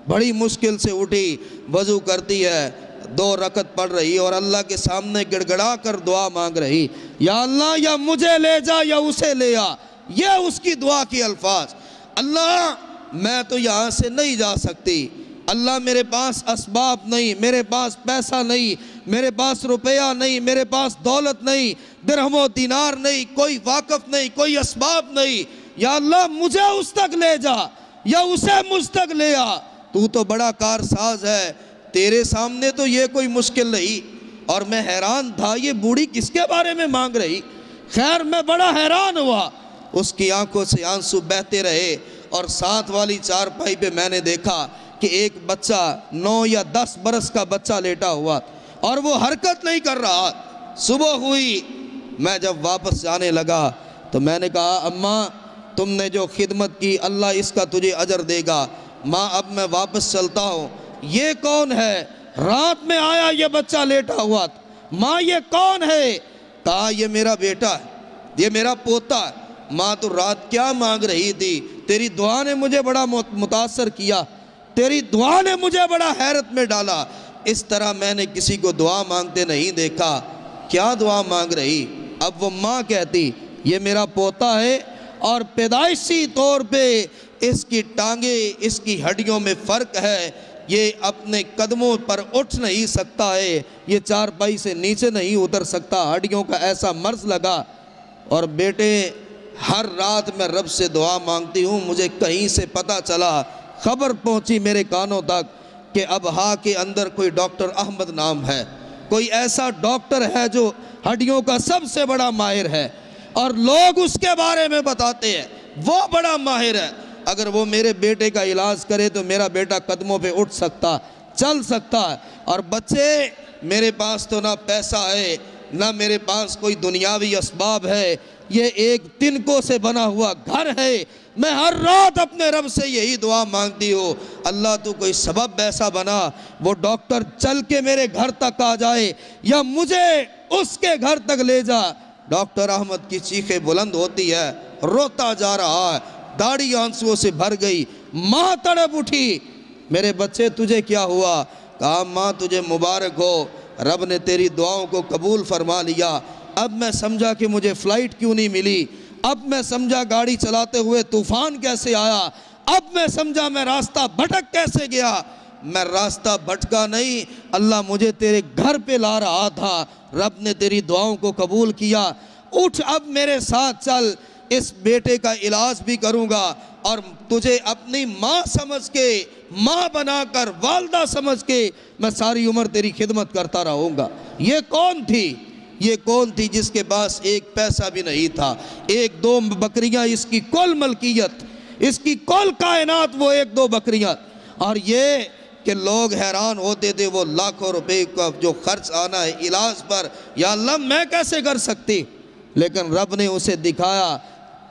بڑی مشکل سے اٹھی، وضو کرتی ہے، 2 رکعت پڑھ رہی اور اللہ کے سامنے گڑ گڑا کر دعا مانگ رہی، یا اللہ یا مجھے لے جا یا اسے لے آ۔ یہ اس کی دعا کی الفاظ، اللہ میں تو یہاں سے نہیں جا سکتی، اللہ میرے پاس اسباب نہیں، میرے پاس پیسہ نہیں، میرے پاس روپیہ نہیں، میرے پاس دولت نہیں، درہم و دینار نہیں، کوئی واقف نہیں، کوئی اسباب نہیں، یا اللہ مجھے اس تک لے جا یا اسے مجھ تک لے آ، تو تو بڑا کارساز ہے، تیرے سامنے تو یہ کوئی مشکل نہیں۔ اور میں حیران تھا یہ بوڑھی کس کے بارے میں مانگ رہی؟ خیر میں بڑا حیران ہوا، اس کی آنکھوں سے آنسو بہتے رہے، اور ساتھ والی چارپائی پہ میں نے دیکھا کہ ایک بچہ 9 یا 10 برس کا بچہ لیٹا ہوا اور وہ حرکت نہیں کر رہا۔ صبح ہوئی، میں جب واپس جانے لگا تو میں نے کہا اماں تم نے جو خدمت کی اللہ اس کا تجھے اجر دے گا، ماں اب میں واپس چلتا ہوں۔ یہ کون ہے؟ رات میں آیا یہ بچہ لیٹا ہوا، ماں یہ کون ہے؟ کہا یہ میرا بیٹا ہے، یہ میرا پوتا ہے۔ ماں تو رات کیا مانگ رہی تھی؟ تیری دعا نے مجھے بڑا متاثر کیا، تیری دعا نے مجھے بڑا حیرت میں ڈالا، اس طرح میں نے کسی کو دعا مانگتے نہیں دیکھا۔ کیا دعا مانگ رہی؟ اب وہ ماں کہتی یہ میرا پوتا ہے اور پیدائشی طور پہ اس کی ٹانگیں، اس کی ہڈیوں میں فرق ہے، یہ اپنے قدموں پر اٹھ نہیں سکتا ہے، یہ چارپائی سے نیچے نہیں اتر سکتا، ہڈیوں کا ایسا مرض لگا۔ اور بیٹے ہر رات میں رب سے دعا مانگتی ہوں، مجھے کہیں سے پتہ چلا، خبر پہنچی میرے کانوں تک کہ ابہا کے اندر کوئی ڈاکٹر احمد نام ہے، کوئی ایسا ڈاکٹر ہے جو ہڈیوں کا سب سے بڑا ماہر ہے، اور لوگ اس کے بارے میں بتاتے ہیں وہ بڑا ماہر ہے، اگر وہ میرے بیٹے کا علاج کرے تو میرا بیٹا قدموں پہ اٹھ سکتا، چل سکتا ہے۔ اور بچے میرے پاس تو نہ پیسہ ہے، نہ میرے پاس کوئی دنیاوی اسباب ہے، یہ ایک تنکوں سے بنا ہوا گھر ہے، میں ہر رات اپنے رب سے یہی دعا مانگتی ہوں، اللہ تو کوئی سبب ایسا بنا وہ ڈاکٹر چل کے میرے گھر تک آ جائے یا مجھے اس کے گھر تک لے جا۔ ڈاکٹر احمد کی چیخیں بلند ہوتی ہے، روتا جا رہا ہے، داڑھی آنسوؤں سے بھر گئی، ماں تڑپ اٹھی، میرے بچے تجھے کیا ہوا؟ کہا ماں تجھے مبارک ہو، رب نے تیری دعاؤں کو قبول فرما لیا۔ اب میں سمجھا کہ مجھے فلائٹ کیوں نہیں ملی، اب میں سمجھا گاڑی چلاتے ہوئے طوفان کیسے آیا، اب میں سمجھا میں راستہ بھٹک کیسے گیا۔ میں راستہ بھٹکا نہیں، اللہ مجھے تیرے گھر پہ لا رہا تھا، رب نے تیری دعاؤں کو قبول کیا، اٹھ اب میرے ساتھ چل، اس بیٹے کا علاج بھی کروں گا اور تجھے اپنی ماں سمجھ کے، ماں بنا کر، والدہ سمجھ کے میں ساری عمر تیری خدمت کرتا رہوں گا۔ یہ کون تھی؟ یہ کون تھی جس کے پاس ایک پیسہ بھی نہیں تھا، 1-2 بکریاں اس کی کل ملکیت، اس کی کل کائنات وہ 1-2 بکریاں، اور یہ کہ لوگ حیران ہوتے تھے وہ لاکھوں روپے کا جو خرچ آنا ہے علاج پر، یا اللہ میں کیسے کر سکتی؟ لیکن رب نے اسے دکھایا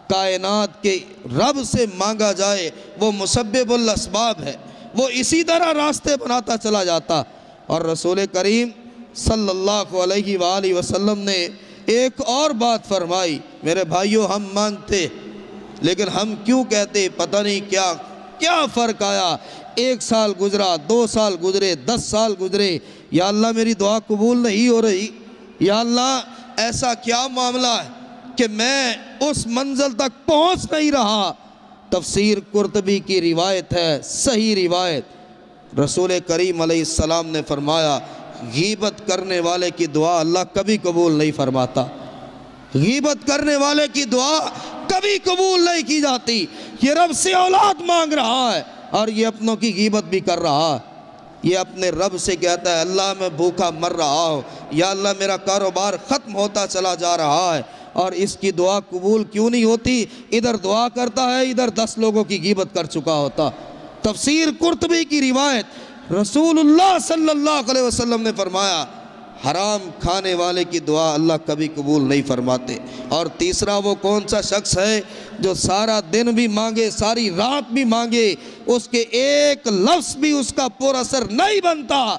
کائنات کے رب سے مانگا جائے، وہ مسبب الاسباب ہے، وہ اسی طرح راستے بناتا چلا جاتا۔ اور رسول کریم صلی اللہ علیہ وآلہ وسلم نے ایک اور بات فرمائی، میرے بھائیوں ہم مانگتے لیکن ہم کیوں کہتے پتہ نہیں کیا فرق آیا، 1 سال گزرا، 2 سال گزرے، 10 سال گزرے، یا اللہ میری دعا قبول نہیں ہو رہی، یا اللہ ایسا کیا معاملہ ہے کہ میں اس منزل تک پہنچ نہیں رہا۔ تفسیر قرطبی کی روایت ہے، صحیح روایت، رسول کریم علیہ السلام نے فرمایا غیبت کرنے والے کی دعا اللہ کبھی قبول نہیں فرماتا، غیبت کرنے والے کی دعا کبھی قبول نہیں کی جاتی۔ یہ رب سے اولاد مانگ رہا ہے اور یہ اپنوں کی غیبت بھی کر رہا ہے، یہ اپنے رب سے کہتا ہے اللہ میں بھوکا مر رہا ہوں، یا اللہ میرا کاروبار ختم ہوتا چلا جا رہا ہے، اور اس کی دعا قبول کیوں نہیں ہوتی؟ ادھر دعا کرتا ہے، ادھر 10 لوگوں کی غیبت کر چکا ہوتا۔ تفسیر قرطبی کی روایت، رسول اللہ صلی اللہ علیہ وسلم نے فرمایا حرام کھانے والے کی دعا اللہ کبھی قبول نہیں فرماتے۔ اور تیسرا وہ کون سا شخص ہے جو سارا دن بھی مانگے، ساری رات بھی مانگے، اس کے ایک لفظ بھی اس کا پر اثر نہیں بنتا،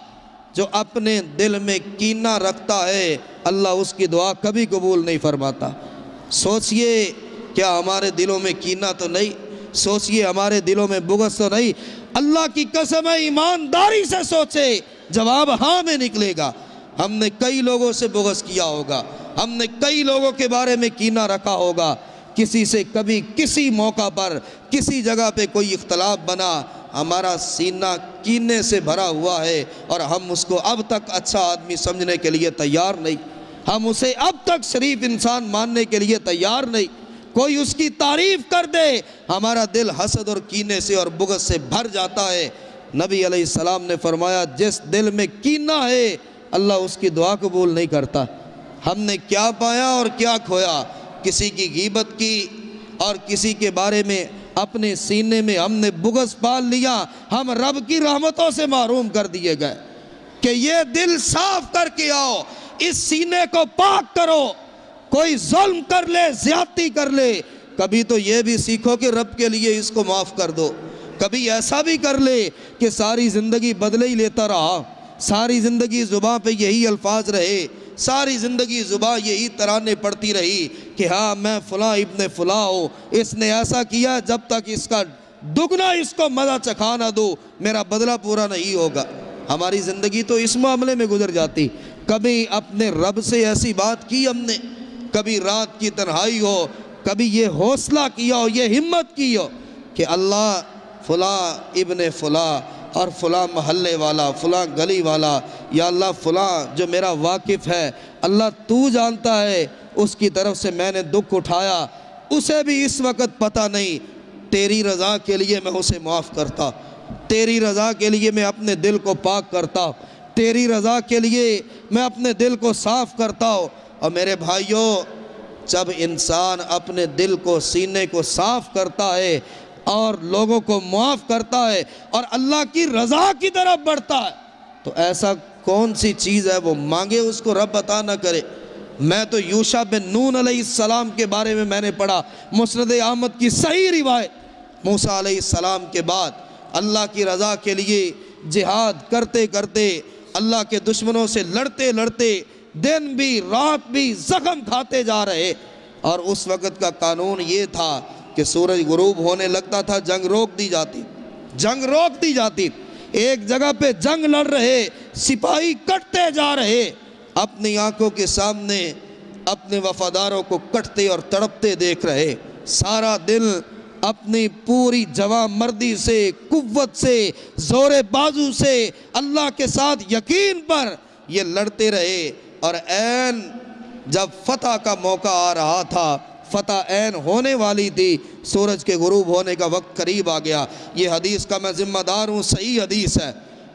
جو اپنے دل میں کینہ رکھتا ہے اللہ اس کی دعا کبھی قبول نہیں فرماتا۔ سوچئے کیا ہمارے دلوں میں کینہ تو نہیں؟ سوچئے ہمارے دلوں میں بغض تو نہیں؟ اللہ کی قسم ہے ایمانداری سے سوچے، جواب ہاں میں نکلے گا۔ ہم نے کئی لوگوں سے بغض کیا ہوگا، ہم نے کئی لوگوں کے بارے میں کینہ رکھا ہوگا، کسی سے کبھی کسی موقع پر کسی جگہ پہ کوئی اختلاف بنا، ہمارا سینہ کینے سے بھرا ہوا ہے اور ہم اس کو اب تک اچھا آدمی سمجھنے کے لیے تیار نہیں، ہم اسے اب تک شریف انسان ماننے کے لیے تیار نہیں۔ کوئی اس کی تعریف کر دے ہمارا دل حسد اور کینے سے اور بغض سے بھر جاتا ہے۔ نبی علیہ السلام نے فرمایا جس دل میں کینہ ہے اللہ اس کی دعا قبول نہیں کرتا۔ ہم نے کیا پایا اور کیا کھویا؟ کسی کی غیبت کی اور کسی کے بارے میں اپنے سینے میں ہم نے بغض پال لیا، ہم رب کی رحمتوں سے محروم کر دیے گئے کہ یہ دل صاف کر کے آؤ، اس سینے کو پاک کرو۔ کوئی ظلم کر لے، زیادتی کر لے، کبھی تو یہ بھی سیکھو کہ رب کے لیے اس کو معاف کر دو۔ کبھی ایسا بھی کر لے کہ ساری زندگی بدلے ہی لیتا رہا، ساری زندگی زباں پہ یہی الفاظ رہے، ساری زندگی زباں یہی ترانے پڑتی رہی کہ ہاں میں فلاں ابن فلاں ہوں، اس نے ایسا کیا، جب تک اس کا دگنا اس کو مزہ چکھا نہ دو میرا بدلہ پورا نہیں ہوگا۔ ہماری زندگی تو اس معاملے میں گزر جاتی۔ کبھی اپنے رب سے ایسی بات کی ہم نے، کبھی رات کی تنہائی ہو، کبھی یہ حوصلہ کیا ہو، یہ ہمت کی ہو کہ اللہ فلاں ابن فلاں اور فلاں محلے والا، فلاں گلی والا، یا اللہ فلاں جو میرا واقف ہے، اللہ تو جانتا ہے اس کی طرف سے میں نے دکھ اٹھایا، اسے بھی اس وقت پتہ نہیں، تیری رضا کے لیے میں اسے معاف کرتا، تیری رضا کے لیے میں اپنے دل کو پاک کرتا، تیری رضا کے لیے میں اپنے دل کو صاف کرتا ہوں۔ اور میرے بھائیوں، جب انسان اپنے دل کو، سینے کو صاف کرتا ہے اور لوگوں کو معاف کرتا ہے اور اللہ کی رضا کی طرف بڑھتا ہے تو ایسا کون سی چیز ہے وہ مانگے اس کو رب عطا نہ کرے۔ میں تو یوشع بن نون علیہ السلام کے بارے میں نے پڑھا، مسند احمد کی صحیح روایت، موسیٰ علیہ السلام کے بعد اللہ کی رضا کے لیے جہاد کرتے کرتے، اللہ کے دشمنوں سے لڑتے لڑتے، دن بھی رات بھی زخم کھاتے جا رہے، اور اس وقت کا قانون یہ تھا کہ سورج غروب ہونے لگتا تھا، جنگ روک دی جاتی، جنگ روک دی جاتی۔ ایک جگہ پہ جنگ لڑ رہے، سپاہی کٹتے جا رہے، اپنی آنکھوں کے سامنے اپنے وفاداروں کو کٹتے اور تڑپتے دیکھ رہے، سارا دل اپنی پوری جوان مردی سے، قوت سے، زور بازو سے، اللہ کے ساتھ یقین پر یہ لڑتے رہے، اور عین جب فتح کا موقع آ رہا تھا، فتح عین ہونے والی تھی، سورج کے غروب ہونے کا وقت قریب آ گیا۔ یہ حدیث کا میں ذمہ دار ہوں، صحیح حدیث ہے۔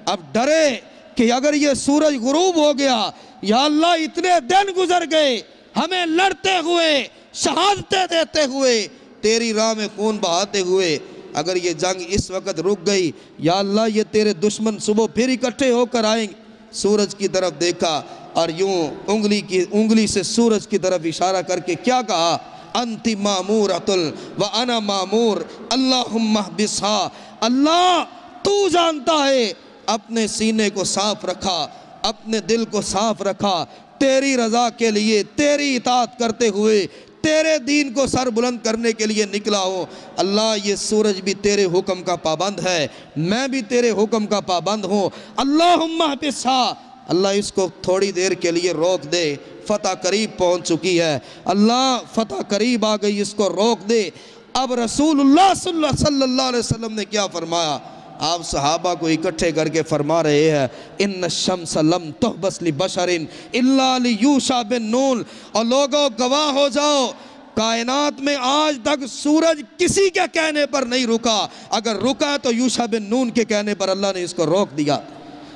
اب ڈرے کہ اگر یہ سورج غروب ہو گیا، یا اللہ اتنے دن گزر گئے ہمیں لڑتے ہوئے، شہادتیں دیتے ہوئے، تیری راہ میں خون بہاتے ہوئے، اگر یہ جنگ اس وقت رک گئی، یا اللہ یہ تیرے دشمن صبح پھر اکٹھے ہو کر آئیں گے۔ سورج کی طرف دیکھا اور یوں انگلی سے سورج کی طرف اشارہ کر کے کیا کہا؟ انت مامورۃ وانا مامور اللہم احبسھا، اللہ تو جانتا ہے۔ اپنے سینے کو صاف رکھا، اپنے دل کو صاف رکھا، تیری رضا کے لیے، تیری اطاعت کرتے ہوئے، تیرے دین کو سر بلند کرنے کے لیے نکلا ہو۔ اللہ یہ سورج بھی تیرے حکم کا پابند ہے، میں بھی تیرے حکم کا پابند ہوں، اللہم احبسھا، اللہ اس کو تھوڑی دیر کے لیے روک دے، فتح قریب پہنچ چکی ہے، اللہ فتح قریب آ گئی، اس کو روک دے۔ اب رسول اللہ صلی اللہ علیہ وسلم نے کیا فرمایا؟ آپ صحابہ کو اکٹھے کر کے فرما رہے ہیں، ان الشمس لم تحبس لبشر الا لیوشع بن نون، اور لوگوں گواہ ہو جاؤ، کائنات میں آج تک سورج کسی کے کہنے پر نہیں رکا، اگر رکا تو یوشع بن نون کے کہنے پر اللہ نے اس کو روک دیا،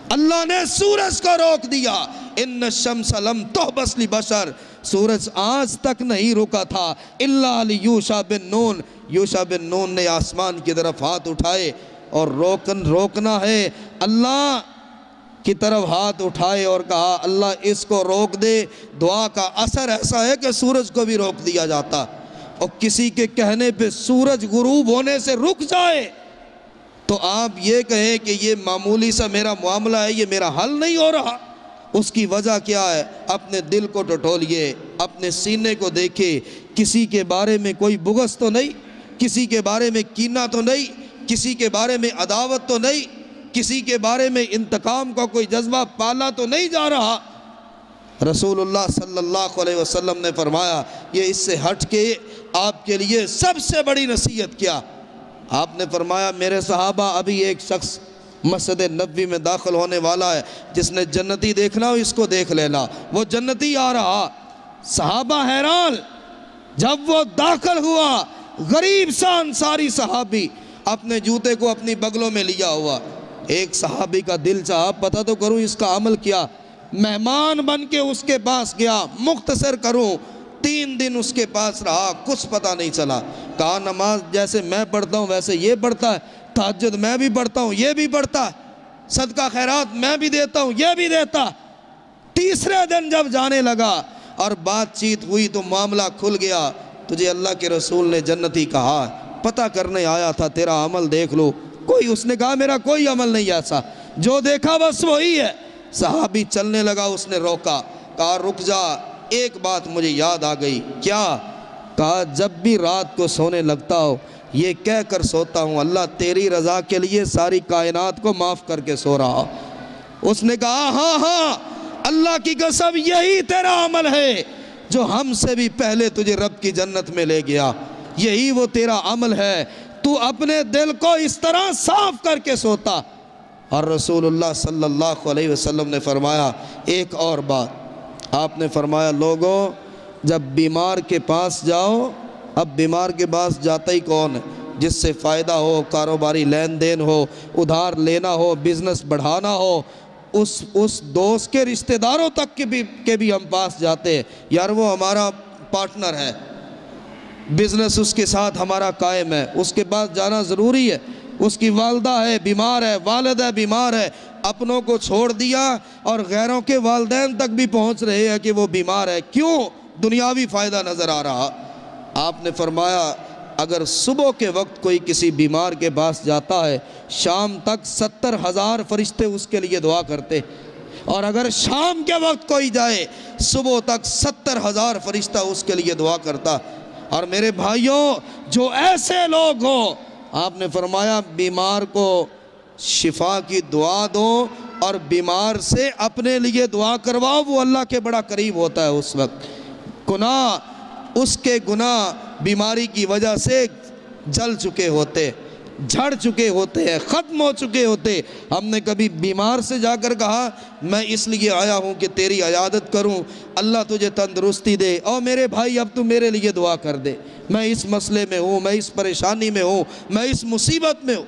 اللہ نے سورج کو روک دیا۔ ان الشمس لم تحبس لبشر، سورج آج تک نہیں رکا تھا، الا لیوشع بن نون، یوشع بن نون نے آسمان کی طرف ہاتھ اٹھائے اور روکنا ہے، اللہ کی طرف ہاتھ اٹھائے اور کہا اللہ اس کو روک دے۔ دعا کا اثر ایسا ہے کہ سورج کو بھی روک دیا جاتا، اور کسی کے کہنے پہ سورج غروب ہونے سے رک جائے تو آپ یہ کہیں کہ یہ معمولی سا میرا معاملہ ہے، یہ میرا حل نہیں ہو رہا۔ اس کی وجہ کیا ہے؟ اپنے دل کو ٹٹولیے، اپنے سینے کو دیکھے، کسی کے بارے میں کوئی بغض تو نہیں، کسی کے بارے میں کینہ تو نہیں، کسی کے بارے میں عداوت تو نہیں، کسی کے بارے میں انتقام کا کوئی جذبہ پالا تو نہیں جا رہا۔ رسول اللہ صلی اللہ علیہ وسلم نے فرمایا، یہ اس سے ہٹ کے آپ کے لیے سب سے بڑی نصیحت کیا؟ آپ نے فرمایا میرے صحابہ ابھی ایک شخص مسجد نبوی میں داخل ہونے والا ہے، جس نے جنتی دیکھنا ہو اس کو دیکھ لینا، وہ جنتی آ رہا۔ صحابہ حیران، جب وہ داخل ہوا، غریب سا انصاری صحابی اپنے جوتے کو اپنی بغلوں میں لیا ہوا، ایک صحابی کا دل چاہا پتہ تو کروں اس کا عمل کیا، مہمان بن کے اس کے پاس گیا، مختصر کروں 3 دن اس کے پاس رہا، کچھ پتہ نہیں چلا۔ کہا نماز جیسے میں پڑھتا ہوں ویسے یہ پڑھتا ہے، تہجد میں بھی پڑھتا ہوں یہ بھی پڑھتا ہے، صدقہ خیرات میں بھی دیتا ہوں یہ بھی دیتا۔ تیسرے دن جب جانے لگا اور بات چیت ہوئی تو معاملہ کھل گیا، تجھے اللہ کے رسول نے جنتی کہا، پتہ کرنے آیا تھا تیرا عمل دیکھ لو۔ اس نے کہا میرا کوئی عمل نہیں ایسا، جو دیکھا بس وہی ہے۔ صحابی چلنے لگا، اس نے روکا، کہا رک جا، ایک بات مجھے یاد آ گئی۔ کیا؟ کہا جب بھی رات کو سونے لگتا ہو یہ کہہ کر سوتا ہوں اللہ تیری رضا کے لیے ساری کائنات کو معاف کر کے سو رہا۔ اس نے کہا ہاں ہاں اللہ کی قسم یہی تیرا عمل ہے جو ہم سے بھی پہلے تجھے رب کی جنت میں لے گیا، یہی وہ تیرا عمل ہے، تو اپنے دل کو اس طرح صاف کر کے سوتا۔ اور رسول اللہ صلی اللہ علیہ وسلم نے فرمایا ایک اور بات، آپ نے فرمایا لوگوں جب بیمار کے پاس جاؤ، اب بیمار کے پاس جاتا ہی کون ہے؟ جس سے فائدہ ہو، کاروباری لین دین ہو، ادھار لینا ہو، بزنس بڑھانا ہو، اس دوست کے رشتہ داروں تک کے بھی ہم پاس جاتے ہیں، یار وہ ہمارا پارٹنر ہے، بزنس اس کے ساتھ ہمارا قائم ہے، اس کے پاس جانا ضروری ہے، اس کی والدہ ہے بیمار ہے، والد ہے بیمار ہے، اپنوں کو چھوڑ دیا اور غیروں کے والدین تک بھی پہنچ رہے ہیں کہ وہ بیمار ہے، کیوں؟ دنیاوی فائدہ نظر آ رہا۔ آپ نے فرمایا اگر صبح کے وقت کوئی کسی بیمار کے پاس جاتا ہے شام تک 70,000 فرشتے اس کے لیے دعا کرتے، اور اگر شام کے وقت کوئی جائے صبح تک 70,000 فرشتہ اس کے لیے دعا کرتا۔ اور میرے بھائیوں جو ایسے لوگ ہوں، آپ نے فرمایا بیمار کو شفا کی دعا دو اور بیمار سے اپنے لیے دعا کرواؤ، وہ اللہ کے بڑا قریب ہوتا ہے اس وقت۔ اس کے گناہ بیماری کی وجہ سے جل چکے ہوتے، جھڑ چکے ہوتے ہیں، ختم ہو چکے ہوتے۔ ہم نے کبھی بیمار سے جا کر کہا میں اس لیے آیا ہوں کہ تیری عیادت کروں، اللہ تجھے تندرستی دے، اور میرے بھائی اب تو میرے لیے دعا کر دے، میں اس مسئلے میں ہوں، میں اس پریشانی میں ہوں، میں اس مصیبت میں ہوں۔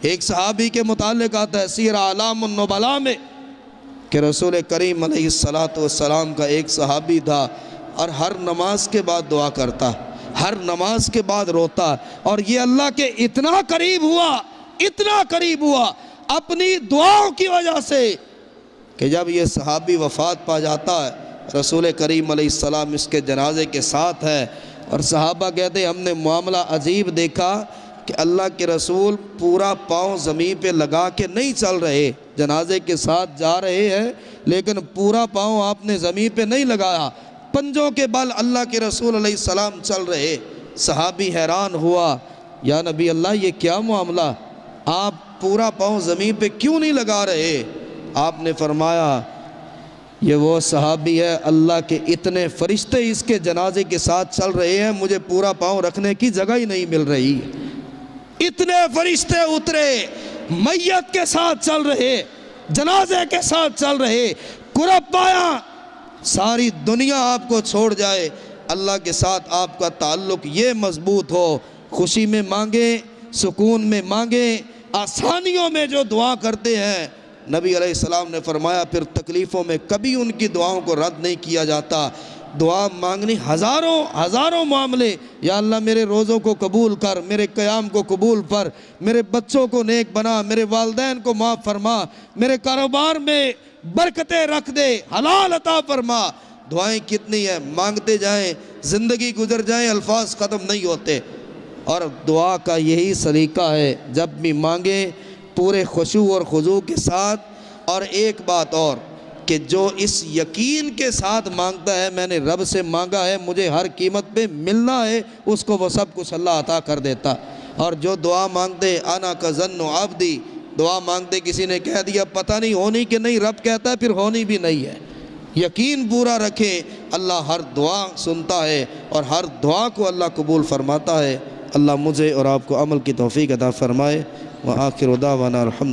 ایک صحابی کے متعلق آتا ہے سیر اعلام النبلاء میں کہ رسول کریم علیہ السلام کا ایک صحابی تھا اور ہر نماز کے بعد دعا کرتا، ہر نماز کے بعد روتا، اور یہ اللہ کے اتنا قریب ہوا اپنی دعاؤں کی وجہ سے کہ جب یہ صحابی وفات پا جاتا ہے رسول کریم علیہ السلام اس کے جنازے کے ساتھ ہے، اور صحابہ کہتے ہیں ہم نے معاملہ عجیب دیکھا کہ اللہ کے رسول پورا پاؤں زمین پہ لگا کے نہیں چل رہے، جنازے کے ساتھ جا رہے ہیں لیکن پورا پاؤں آپ نے زمین پہ نہیں لگایا، پنجوں کے بل اللہ کے رسول علیہ السلام چل رہے۔ صحابی حیران ہوا یا نبی اللہ یہ کیا معاملہ، آپ پورا پاؤں زمین پہ کیوں نہیں لگا رہے؟ آپ نے فرمایا یہ وہ صحابی ہے اللہ کے اتنے فرشتے اس کے جنازے کے ساتھ چل رہے ہیں، مجھے پورا پاؤں رکھنے کی جگہ ہی نہیں مل رہی، اتنے فرشتے اترے میت کے ساتھ چل رہے، جنازے کے ساتھ چل رہے، قرب پایا ساری دنیا آپ کو چھوڑ جائے، اللہ کے ساتھ آپ کا تعلق یہ مضبوط ہو، خوشی میں مانگیں، سکون میں مانگیں، آسانیوں میں جو دعا کرتے ہیں، نبی علیہ السلام نے فرمایا پھر تکلیفوں میں کبھی ان کی دعاؤں کو رد نہیں کیا جاتا۔ دعا مانگنی ہزاروں معاملے، یا اللہ میرے روزوں کو قبول کر، میرے قیام کو قبول کر، میرے بچوں کو نیک بنا، میرے والدین کو معاف فرما، میرے کاروبار میں برکتیں رکھ دے، حلال عطا فرما۔ دعائیں کتنی ہیں، مانگتے جائیں، زندگی گزر جائیں، الفاظ ختم نہیں ہوتے۔ اور دعا کا یہی سلیقہ ہے، جب بھی مانگیں پورے خشوع اور خضوع کے ساتھ، اور ایک بات اور کہ جو اس یقین کے ساتھ مانگتا ہے میں نے رب سے مانگا ہے مجھے ہر قیمت پہ ملنا ہے، اس کو وہ سب کچھ اللہ عطا کر دیتا۔ اور جو دعا مانگتے انا کا ظن عبدی، دعا مانگتے کسی نے کہہ دیا پتہ نہیں ہونی کہ نہیں، رب کہتا ہے پھر ہونی بھی نہیں ہے، یقین پورا رکھیں اللہ ہر دعا سنتا ہے اور ہر دعا کو اللہ قبول فرماتا ہے۔ اللہ مجھے اور آپ کو عمل کی توفیق عطا فرمائے۔ وآخر دعوانا الحمد